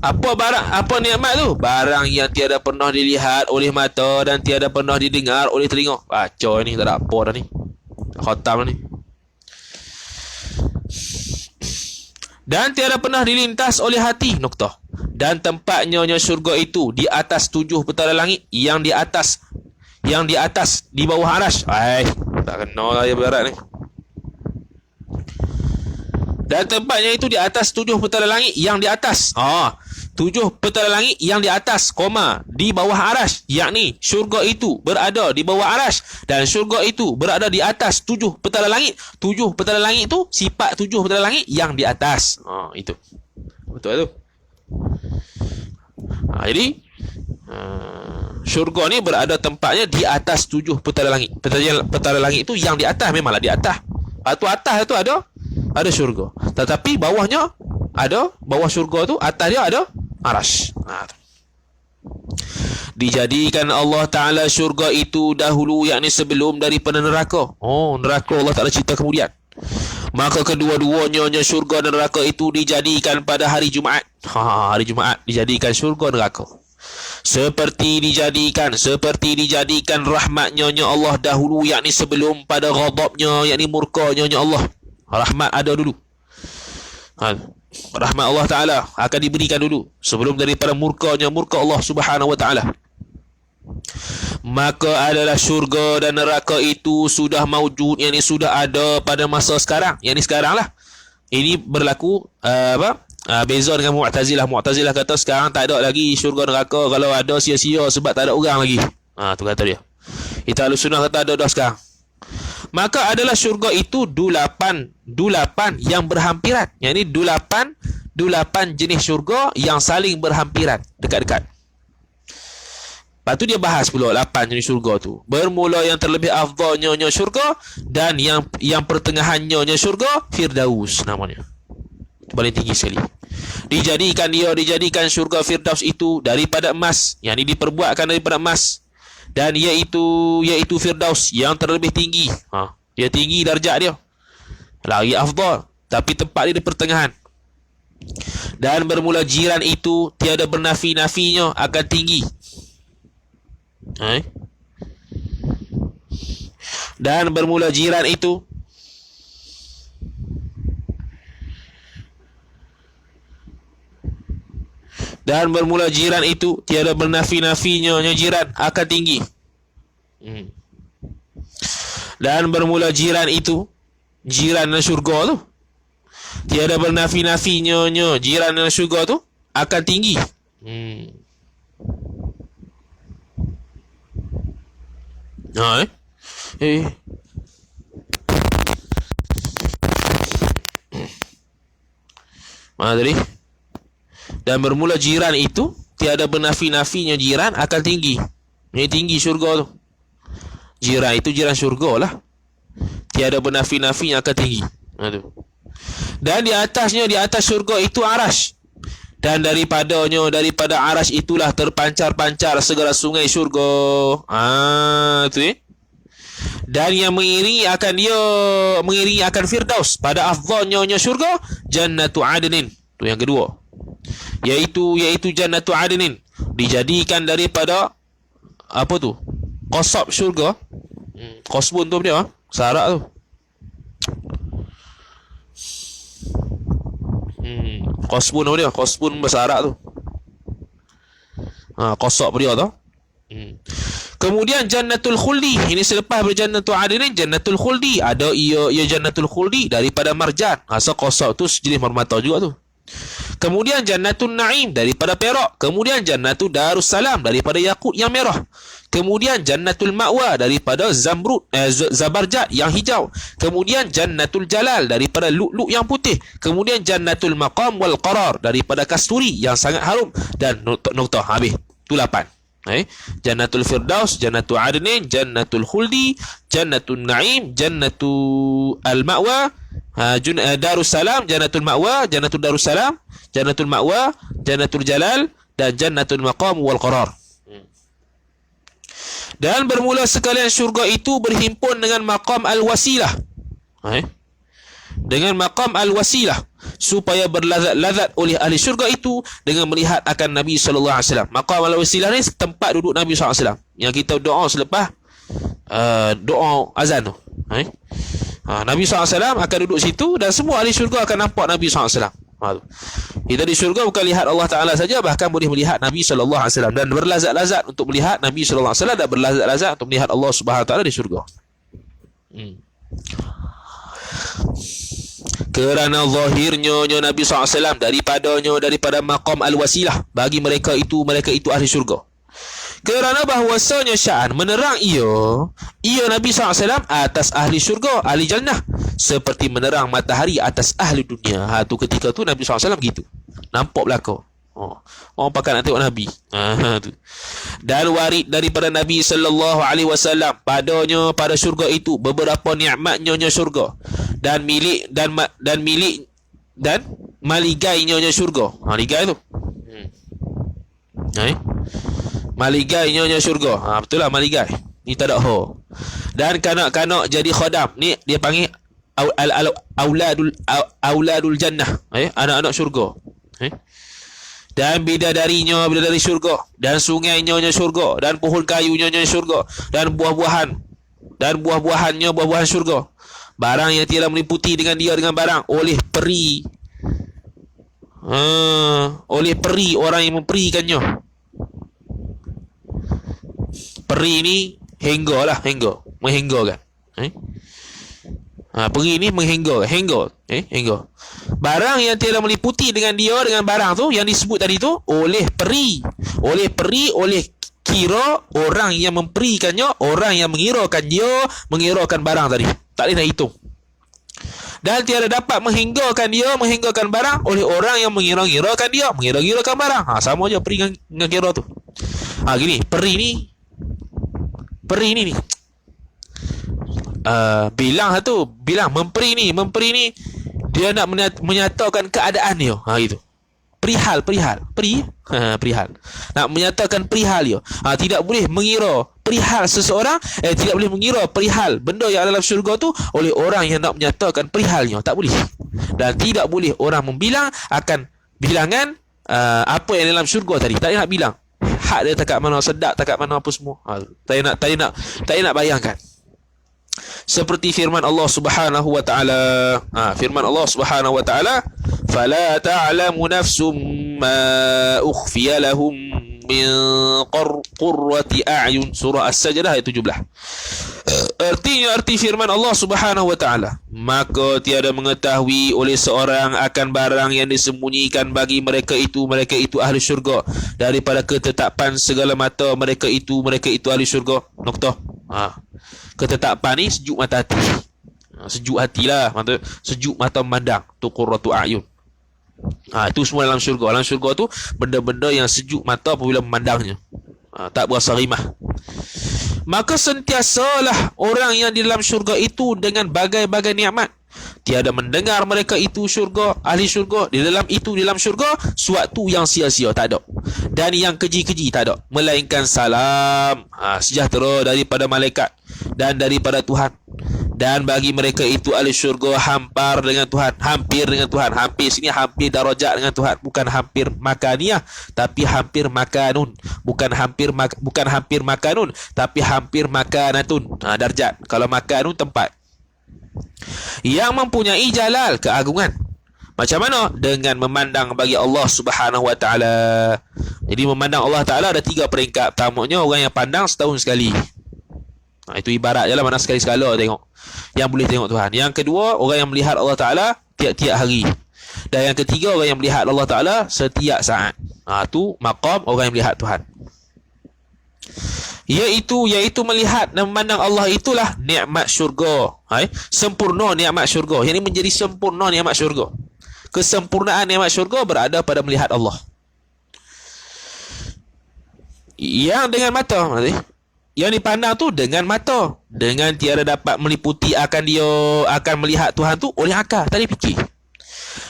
Apa nikmat tu? Barang yang tiada pernah dilihat oleh mata dan tiada pernah didengar oleh telinga. Baca ni tak ada apa dah ni. Khatam ni. Dan tiada pernah dilintas oleh hati. Noktah. Dan tempat nyonya syurga itu di atas 7 petala langit, yang di atas di bawah arasy. Tak kena lah barat ni. Dan tempatnya itu di atas 7 petala langit, yang di atas 7 petala langit yang di atas, di bawah arasy, yakni syurga itu berada di bawah arasy dan syurga itu berada di atas 7 petala langit. 7 petala langit itu sifat 7 petala langit yang di atas. Itu. Betul tu. Jadi syurga ni berada tempatnya di atas 7 petala langit. Petala langit itu yang di atas, memanglah di atas. Atas tu ada syurga. Tetapi bawah syurga tu, atas dia ada arasy. Dijadikan Allah Ta'ala syurga itu dahulu, yakni sebelum daripada neraka. Neraka Allah Ta'ala cerita kemudian. Maka kedua-duanya syurga dan neraka itu dijadikan pada hari Jumaat. Hari Jumaat dijadikan syurga neraka. Seperti dijadikan rahmatnya Allah dahulu, yakni sebelum pada ghadabnya, yakni murkanya Allah. Rahmat ada dulu. Rahmat Allah Ta'ala akan diberikan dulu sebelum daripada murka Allah Subhanahu Wa Ta'ala. Maka adalah syurga dan neraka itu sudah maujud, yang ini sudah ada pada masa sekarang. Yang ini sekarang lah. Ini berlaku beza dengan Mu'tazilah. Mu'tazilah kata sekarang tak ada lagi syurga neraka, kalau ada sia-sia sebab tak ada orang lagi. Tu kata dia. Kita Ahlussunnah kata ada dah sekarang. Maka adalah syurga itu dulapan yang berhampiran. Yang ini dulapan jenis syurga yang saling berhampiran, dekat-dekat. Lepas tu dia bahas pula 8 jenis syurga tu. Bermula yang terlebih afdalnya syurga, dan yang pertengahannya syurga Firdaus namanya. Itu paling tinggi sekali. Dijadikan syurga Firdaus itu daripada emas. Yang ini diperbuatkan daripada emas. Dan iaitu Firdaus yang terlebih tinggi. Dia tinggi darjat dia, lagi afdal, tapi tempat dia di pertengahan. Dan bermula jiran itu tiada bernafi-nafinya akan tinggi. Dan bermula jiran itu tiada bernafi-nafinya jiran akan tinggi. Dan bermula jiran itu, jiran syurga tu, tiada bernafi-nafinya jiran syurga tu akan tinggi. Mana tadi? Dan bermula jiran itu tiada bernafi-nafinya jiran akan tinggi. Ini tinggi syurga tu. Jiran itu jiran syurga lah, tiada bernafi-nafinya akan tinggi. Dan di atas syurga itu arasy. Dan daripada arasy itulah terpancar-pancar segala sungai syurga. Tu Dan yang mengiringi akan Firdaus pada afdhalnya syurga, Jannatu Adnin. Tu yang kedua. Iaitu Jannatu Adnin. Dijadikan daripada apa tu? Qasab syurga. Qasbun tu dia, sarak tu. Qasbun apa dia? Qasbun bahasa Arab tu. Qasab dia tu. Kemudian Jannatul Khuldi. Ini selepas berJannatul Adnin, Jannatul Khuldi. Ada ia Jannatul Khuldi daripada marjan. So qasab tu sejenis permata juga tu. Kemudian Jannatul Naim daripada perak. Kemudian Jannatul Darussalam daripada yakut yang merah. Kemudian Jannatul Ma'wa daripada zamrud, zabarjad yang hijau. Kemudian Jannatul Jalal daripada lu'lu' yang putih. Kemudian Jannatul Maqam wal Qarar daripada kasturi yang sangat harum. Dan nokta habis. Tu 8. Jannatul Firdaus, Jannatul Adnin, Jannatul Khuldi, Jannatul Naim, Jannatul Al-Ma'wa, Darussalam, Jannatul Ma'wa, Jannatul Darussalam, Jannatul Ma'wa, Jannatul Jalal dan Jannatul Maqam wal Qarar. Dan bermula sekalian syurga itu berhimpun dengan maqam al-wasilah. Dengan maqam al-wasilah, supaya berlazat-lazat oleh ahli syurga itu dengan melihat akan Nabi SAW. Maqam al-wasilah ni tempat duduk Nabi SAW, yang kita doa selepas doa azan tu. Nabi SAW akan duduk situ dan semua ahli syurga akan nampak Nabi SAW. Kita di syurga bukan lihat Allah Ta'ala saja, bahkan boleh melihat Nabi SAW dan berlazat-lazat untuk melihat Nabi SAW dan berlazat-lazat untuk melihat Allah Subhanahu Wa Ta'ala di syurga. Kerana zahirnya Nabi SAW daripada maqam al-wasilah bagi mereka itu ahli syurga. Kerana bahwasanya sya'an menerang ia Nabi SAW atas ahli syurga, ahli jannah, seperti menerang matahari atas ahli dunia. Tu ketika tu Nabi SAW gitu. Nampak belakang. Orang pakai nak tengok Nabi. Tu. Dan warid daripada Nabi SAW padanya pada syurga itu beberapa nikmatnya syurga dan milik dan maligainya syurga. Maligai tu. Maligainya syurga. Betul lah maligai. Ni tak ada ho. Dan kanak-kanak jadi khadam. Ni dia panggil auladul jannah. Anak-anak syurga. Dan bidadari syurga, dan sungainya syurga, dan pohon kayunya syurga, dan buah-buahannya buah-buahan syurga. Barang yang tiada meliputi dengan barang oleh peri. Oleh peri orang yang memperikannya. Peri ni menghengga kan. Peri ni menghengga. Barang yang tiada meliputi dengan barang tu yang disebut tadi tu oleh peri, oleh kira orang yang memperikannya, orang yang mengirakan barang tadi. Tak boleh nak hitung. Dan tiada dapat menghinggakan barang oleh orang yang mengira-ngirakan barang. Sama je peri dengan kira tu. Gini, peri ni bilang memperi ni dia nak menyatakan keadaan dia. Gitu. Perihal nak menyatakan perihal dia. Tidak boleh mengira perihal seseorang, tidak boleh mengira perihal benda yang dalam syurga tu oleh orang yang nak menyatakan perihalnya. Tak boleh. Dan tidak boleh orang membilang akan bilangan apa yang dalam syurga tadi. Tak nak bilang hak dia takat mana, sedap takat mana, apa semua. Tak nak bayangkan. Seperti firman Allah Subhanahu wa taala. Firman Allah Subhanahu wa taala, "Fala ta'lamu nafsum ma ukhfiya lahum min qurrati a'yun." Surah As-Sajdah ayat 17. Arti firman Allah Subhanahu wa taala, maka tiada mengetahui oleh seorang akan barang yang disembunyikan bagi mereka itu ahli syurga, daripada ketetapan segala mata mereka itu ahli syurga. Noktah. Ketetapan ni sejuk mata hati. Sejuk hatilah, maksud sejuk mata memandang. Tu qurratu a'yun. Itu semua dalam syurga. Dalam syurga tu benda-benda yang sejuk mata apabila memandangnya. Tak berasa rimah. Maka sentiasalah orang yang di dalam syurga itu dengan bagai-bagai nikmat. tiada mendengar mereka itu syurga, ahli syurga, di dalam itu, di dalam syurga suatu yang sia-sia, tak ada, dan yang keji-keji, tak ada, melainkan salam, sejahtera daripada malaikat dan daripada Tuhan. Dan bagi mereka itu ahli syurga hampir dengan Tuhan. Hampir sini hampir darajat dengan Tuhan, bukan hampir makaniah, tapi hampir makanun. Bukan hampir makanun, tapi hampir makanatun. Darjat. Kalau makanun tempat. Yang mempunyai jalal, keagungan. Macam mana? Dengan memandang bagi Allah Subhanahu Wa Taala. Jadi memandang Allah Taala ada 3 peringkat. Pertamanya orang yang pandang setahun sekali. Itu ibarat je lah, mana sekali-sekala tengok, yang boleh tengok Tuhan. Yang kedua, orang yang melihat Allah Ta'ala tiap-tiap hari. Dan yang ketiga, orang yang melihat Allah Ta'ala setiap saat. Itu maqam orang yang melihat Tuhan. Iaitu melihat dan memandang Allah itulah nikmat syurga. Sempurna nikmat syurga. Yang ini menjadi sempurna nikmat syurga. Kesempurnaan nikmat syurga berada pada melihat Allah. Yang dengan mata, yang dipandang tu dengan mata, dengan tiada dapat meliputi akan melihat Tuhan tu oleh akal, tak dipikir.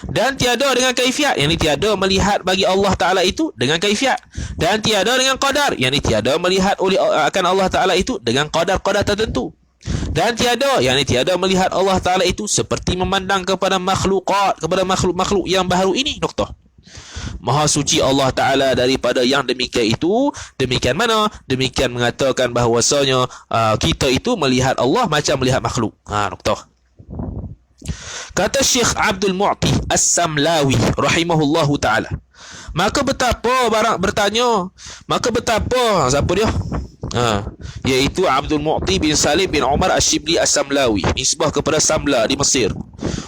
Dan tiada dengan kaifiat, yang ini tiada melihat bagi Allah Ta'ala itu dengan kaifiat. Dan tiada dengan qadar, yang ini tiada melihat akan Allah Ta'ala itu dengan qadar-qadar tertentu. Dan tiada, yang ini tiada melihat Allah Ta'ala itu seperti memandang kepada makhlukat, kepada makhluk-makhluk yang baru ini. Noktah. Maha suci Allah Ta'ala daripada yang demikian itu. Demikian mana? Demikian mengatakan bahawasanya kita itu melihat Allah macam melihat makhluk. Noktah. Kata Syekh Abdul Mu'ti As-Samlawi rahimahullahu ta'ala, maka betapa siapa dia? Iaitu Abdul Mu'ti bin Salim bin Umar Ash-Shibli As-Samlawi, nisbah kepada Samla di Mesir,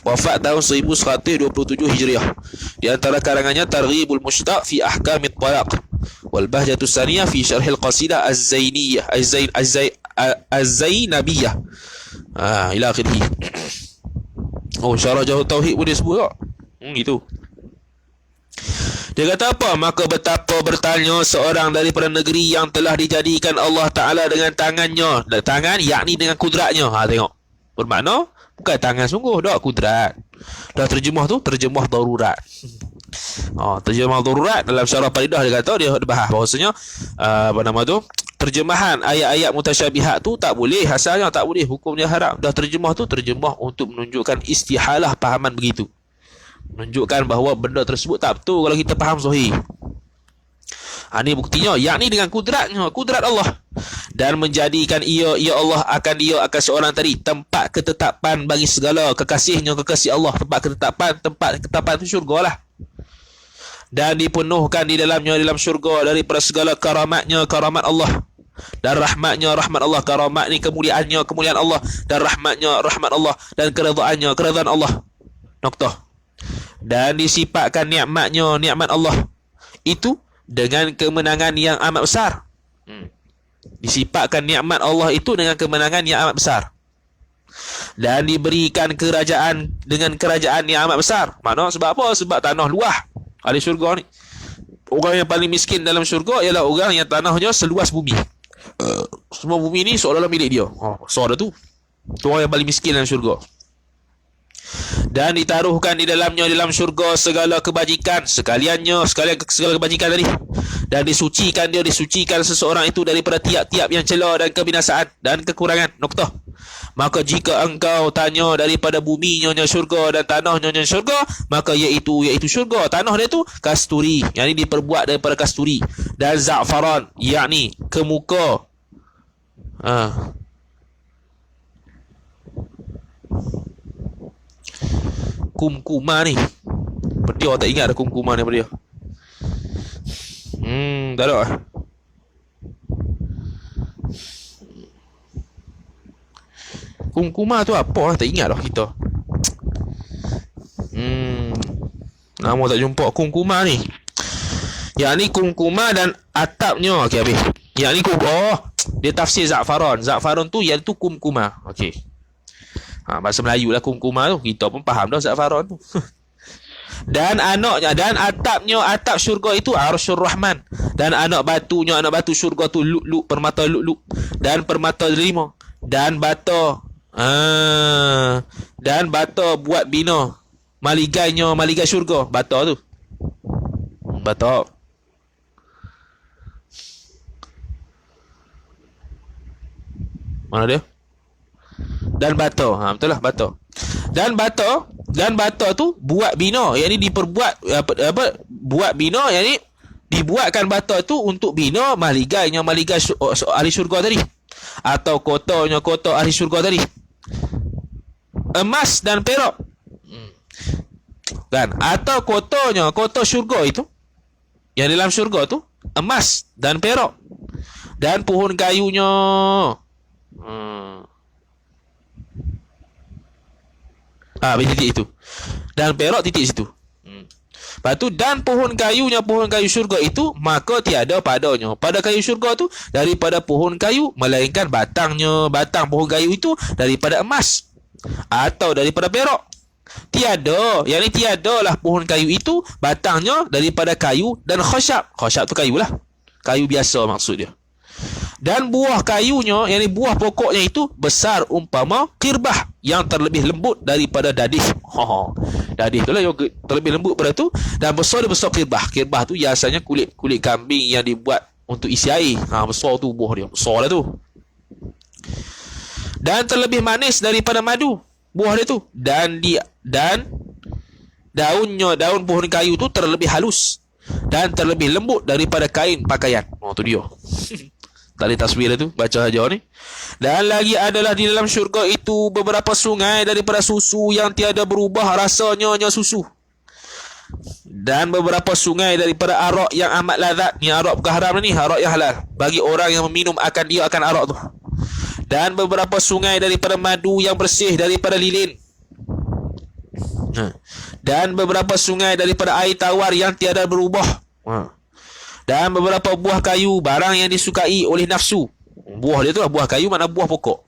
wafat tahun 1127 Hijriah. Di antara karangannya Targhibul Mushtaq fi Ahkamit Talaq wal Bahjatus Saniyah fi Syarhil Qasidah Az-Zainiyah Az-Zainabiyah ila akhirih. Syarah Jauh Tauhid pun dia sebut tak? Gitu. Dia kata apa? Maka betapa bertanya seorang daripada negeri yang telah dijadikan Allah Ta'ala dengan tangannya. Tangan yakni dengan kudratnya. Tengok. Bermakna bukan tangan sungguh, dah kudrat. Dah terjemah tu, terjemah darurat. Terjemah darurat dalam syarah Faridah dia kata, dia bahas bahawasanya terjemahan ayat-ayat mutasyabihat tu tak boleh, asalnya tak boleh, hukumnya haram. Dah terjemah tu terjemah untuk menunjukkan istihalah pahaman begitu, menunjukkan bahawa benda tersebut tak betul kalau kita faham sahih. Ini buktinya, yakni dengan kudratnya, kudrat Allah, dan menjadikan ia Allah akan seorang tadi tempat ketetapan bagi segala kekasihnya, kekasih Allah. Tempat ketetapan itu syurga lah, dan dipenuhkan di dalamnya, dalam syurga, daripada segala karamatnya, karamat Allah, dan rahmatnya, rahmat Allah. Karamat ni kemuliaannya, kemuliaan Allah, dan rahmatnya, rahmat Allah, dan keredaannya, keredaan Allah. Noktah. Dan disifatkan nikmatnya, nikmat Allah itu dengan kemenangan yang amat besar. Disifatkan nikmat Allah itu dengan kemenangan yang amat besar, dan diberikan kerajaan dengan kerajaan yang amat besar. Makna sebab apa? Sebab tanah luah ahli syurga ni. Orang yang paling miskin dalam syurga ialah orang yang tanahnya seluas bumi. Semua bumi ni seolah-olah milik dia. Soal tu. Itu orang yang paling miskin dalam syurga. Dan ditaruhkan di dalamnya, dalam syurga, segala kebajikan, segala kebajikan tadi. Dan disucikan seseorang itu daripada tiap-tiap yang celah dan kebinasaan dan kekurangan. Noktah. Maka jika engkau tanya daripada buminya syurga dan tanahnya syurga, maka iaitu syurga, tanah dia tu kasturi, yang ini diperbuat daripada kasturi, dan za'faran, yakni kemuka. Kumkuma ni, dia tak ingat ada kumkuma ni apa dia? Tak ada. Kumkuma tu apa? Tak ingat dah kita. Nama tak jumpa kumkuma ni. Yang ni kumkuma dan atapnya. Okey, habis. Yang ni dia tafsir za'faran. Za'faran tu iaitu kumkuma. Okey. Bahasa Melayu lah kumkuma tu. Kita pun faham dah za'faran tu. Dan anaknya, dan atapnya, atap syurga itu Arsyur Rahman. Dan anak batu syurga tu lu'lu', permata lu'lu', dan permata delima, dan bata Dan bata buat bina maligainya maligai syurga. Bata tu. Bata. Mana dia? Dan bata. Betul lah, bata. Dan bata tu buat bina, yang ni diperbuat buat bina, yang ni dibuatkan bata tu untuk bina maligainya maligai ahli syurga tadi, atau kotanya kota ahli syurga tadi. Emas dan perak. Kan? Atau kotanya kota syurga itu, yang dalam syurga tu emas dan perak, dan pohon kayunya. Titik itu. Dan perak titik situ. Lepas tu, dan pohon kayu syurga itu, maka tiada padanya pada kayu syurga tu daripada pohon kayu, melainkan batang pohon kayu itu daripada emas atau daripada perak. Tiada, yang ni tiadalah pohon kayu itu batangnya daripada kayu dan khasyab. Khasyab tu kayu lah, kayu biasa maksud dia. Dan buah kayunya, yang ni buah pokoknya itu, besar umpama kirbah, yang terlebih lembut daripada dadih. Dadih tu lah yang terlebih lembut pada tu. Dan besar kirbah. Kirbah tu biasanya kulit kambing yang dibuat untuk isi air. Besar tu buah dia, besar lah tu. Dan terlebih manis daripada madu, buah dia tu. Dan daun pohon kayu tu terlebih halus dan terlebih lembut daripada kain pakaian. Tu dia. Tak ada taswir tu, baca aja ni. Dan lagi adalah di dalam syurga itu beberapa sungai daripada susu yang tiada berubah rasanya susu. Dan beberapa sungai daripada arak yang amat lazat. Ni arak bukan haram ni, arak yang halal. Bagi orang yang meminum akan arak tu. Dan beberapa sungai daripada madu yang bersih daripada lilin. Dan beberapa sungai daripada air tawar yang tiada berubah. Dan beberapa buah kayu, barang yang disukai oleh nafsu. Buah dia tu lah, buah kayu makna buah pokok.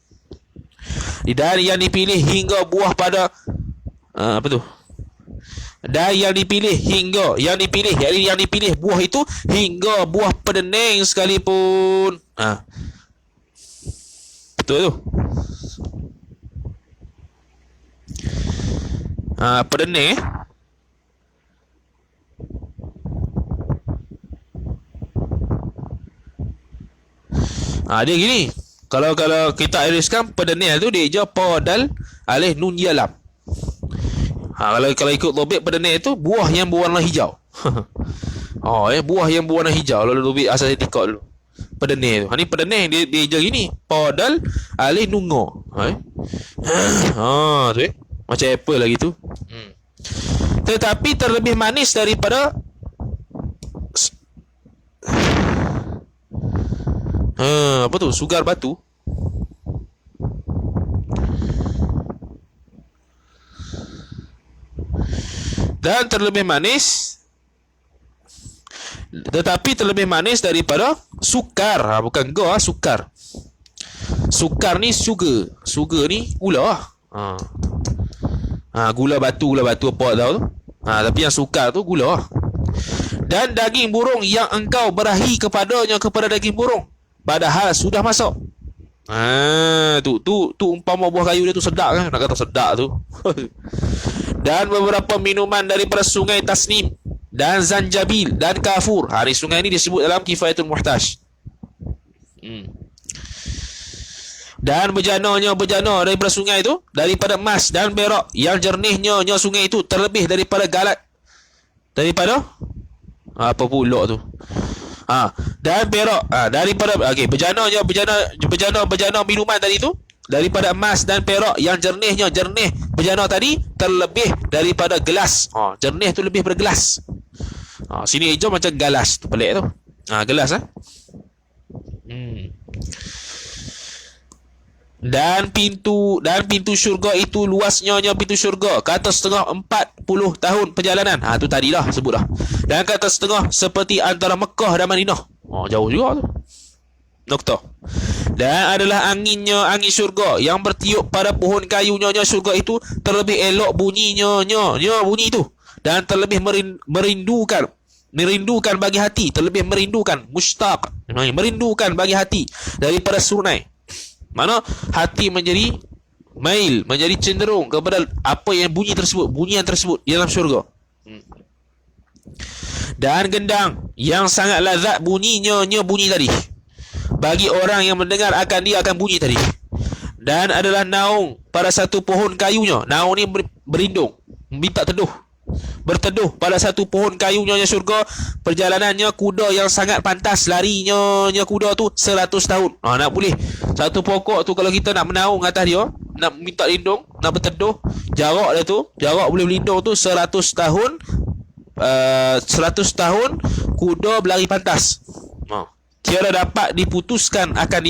Dan yang dipilih hingga buah pada Dan yang dipilih buah itu hingga buah pedening sekalipun. Betul tu. Pedening. Dia gini. Kalau kita iriskan pedenil tu, dia je podal alih nun ya lam. Kalau ikut lobek pedenil tu buah yang berwarna hijau. Buah yang berwarna hijau. Lalu lobek asal tikok dulu. Pedenil tu. Ni pedenil dia je gini. Podal alih nungo. Tu macam apple lagi tu. Tetapi terlebih manis daripada apa tu? Sugar batu. Dan terlebih manis, tetapi terlebih manis daripada sukar. Bukan sukar. Sukar ni sugar. Sugar ni gula. Gula batu apa tahu tu. Tapi yang sukar tu gula. Dan daging burung yang engkau berahi kepada daging burung, padahal sudah masuk. Tu umpama buah kayu dia tu sedap kan? Nak kata sedap tu. Dan beberapa minuman daripada sungai Tasnim dan Zanjabil dan Kafur. Ni sungai ni disebut dalam Kifayatul Muhtaj. Dan bejana daripada sungai itu daripada emas dan perak, yang jernihnya sungai itu terlebih daripada galat. Daripada apa pula tu? Dan perak daripada bejana minuman tadi tu daripada emas dan perak, yang jernih bejana tadi terlebih daripada gelas. Jernih tu lebih bergelas. Sini hijau macam galas tu, pelik tu. Gelas Dan pintu syurga itu luasnya pintu syurga kata setengah 40 tahun perjalanan. Tu tadilah sebut dah. Dan kata setengah seperti antara Mekah dan Madinah. Jauh juga tu. Nokta. Dan adalah angin syurga yang bertiup pada pohon kayunya syurga itu terlebih elok bunyinya bunyi itu, dan terlebih merindukan bagi hati, terlebih merindukan, mushtaq, merindukan bagi hati daripada surnai. Mana hati menjadi mail, menjadi cenderung kepada apa yang bunyi yang tersebut di dalam syurga. Dan gendang yang sangat lazat bunyinya bunyi tadi. Bagi orang yang mendengar dia akan bunyi tadi. Dan adalah naung pada satu pohon kayunya. Naung ni berindung, minta teduh, berteduh pada satu pohon kayunya syurga. Perjalanannya kuda yang sangat pantas, larinya kuda tu 100 tahun. Nak boleh satu pokok tu, kalau kita nak menaung atas dia, nak minta lindung, nak berteduh, jarak boleh berlindung tu 100 tahun. 100 tahun kuda berlari pantas. Tiada dapat diputuskan akan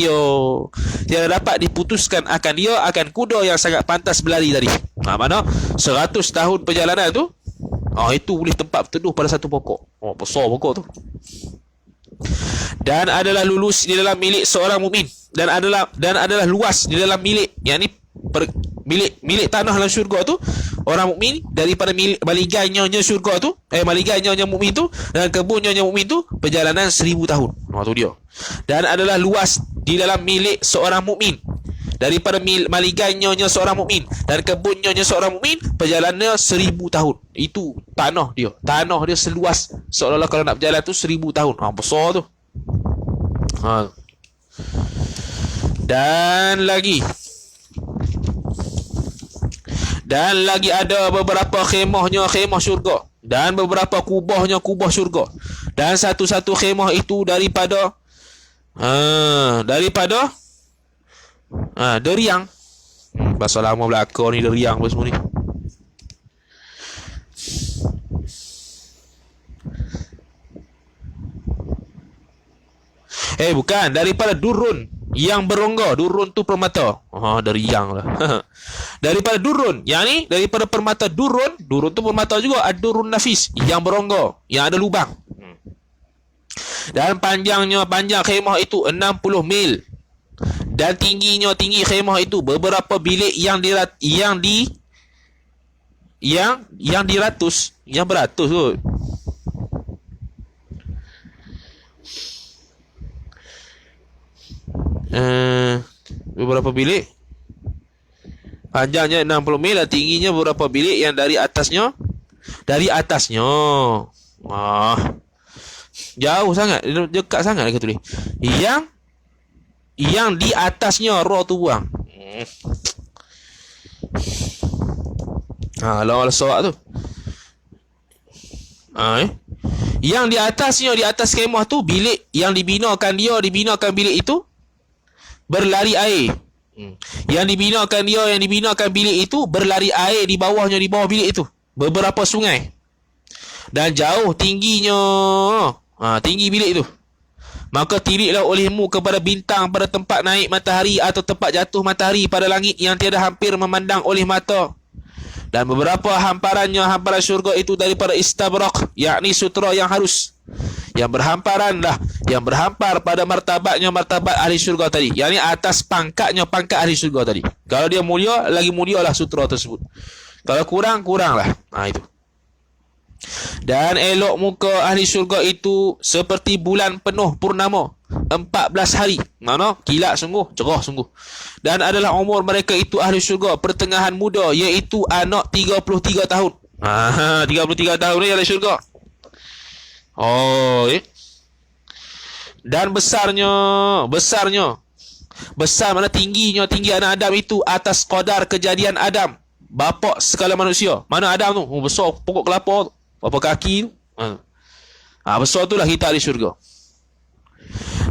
dia akan kuda yang sangat pantas berlari tadi. Mana 100 tahun perjalanan tu, itu boleh tempat berteduh pada satu pokok. Besar pokok tu. Dan adalah lulus di dalam milik seorang mukmin, dan adalah luas di dalam milik, yakni milik tanah dalam syurga tu orang mukmin, daripada maliganya syurga tu, maliganya mukmin tu, dan kebunnya mukmin tu perjalanan 1000 tahun. Tu dia. Dan adalah luas di dalam milik seorang mukmin, daripada maliganya seorang mukmin dan kebunnya seorang mukmin perjalanannya 1000 tahun. Itu tanah dia seluas seolah-olah kalau nak berjalan tu 1000 tahun. Besar tu. Dan lagi ada beberapa khemah syurga, dan beberapa kubah syurga, dan satu-satu khemah itu daripada deriang. Bahasa lama belaka ni, deriang apa semua ni. Bukan, daripada durun yang berongga. Durun tu permata. Deriang lah. Daripada durun, yang ni daripada permata durun tu permata juga. Ad-durun nafis, yang berongga, yang ada lubang. Dan panjang khemah itu 60 mil. Dan tinggi khemah itu beberapa bilik yang beratus kot. Beberapa bilik, panjangnya 60 mil dan tingginya beberapa bilik yang dari atasnya jauh sangat, dekat sangat dia tulis. Yang di atasnya roh tu buang. Lawan soak tu. Yang di atas kemah tu, bilik yang dibinakan bilik itu berlari air. Yang dibinakan bilik itu berlari air di bawah bilik itu, beberapa sungai. Dan jauh tinggi bilik itu. Maka tiriklah olehmu kepada bintang pada tempat naik matahari atau tempat jatuh matahari pada langit yang tiada hampir memandang oleh mata. Dan beberapa hamparan syurga itu daripada istabrak, yakni sutra yang halus, yang berhampar pada martabat ahli syurga tadi, yakni atas pangkat ahli syurga tadi. Kalau dia mulia, lagi mulialah sutra tersebut. Kalau kuranglah. Itu. Dan elok muka ahli syurga itu seperti bulan penuh purnama 14 hari. Mana kilat sungguh, cerah sungguh. Dan adalah umur mereka itu ahli syurga pertengahan muda, iaitu anak 33 tahun. 33 tahun ni ahli syurga. Dan besar mana tinggi anak Adam itu atas qadar kejadian Adam, bapa segala manusia. Mana Adam tu? Besar pokok kelapa tu, berapa kaki tu. Besar tu lah kita ahli syurga.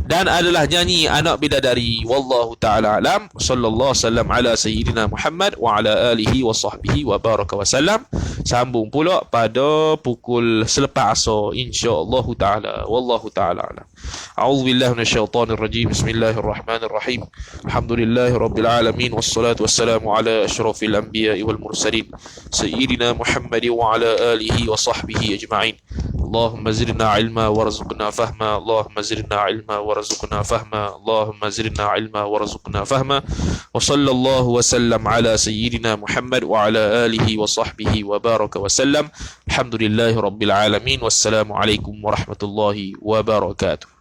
Dan adalah nyanyi anak bidadari. Wallahu ta'ala alam. Sallallahu sallam ala sayyidina Muhammad wa ala alihi wa sahbihi wa baraka wa sallam. Sambung pula pada pukul selepas asar, insya-Allah taala. Wallahu taala alam. A'udzubillahi minasyaitonir rajim. Bismillahirrahmanirrahim. Alhamdulillahirabbil alamin wassalatu wassalamu ala asyrafil anbiya'i wal mursalin sayyidina Muhammad wa ala alihi wa sahbihi ajma'in. Allahumma zidna ilma warzuqna fahma. Allahumma zidna ilma warzuqna fahma. Allahumma zidna ilma warzuqna fahma. Wa sallallahu wa sallam ala sayyidina Muhammad wa ala alihi wa sahbihi wa baraka wa sallam. Alhamdulillahi rabbil alamin. Wassalamu alaikum warahmatullahi wabarakatuh.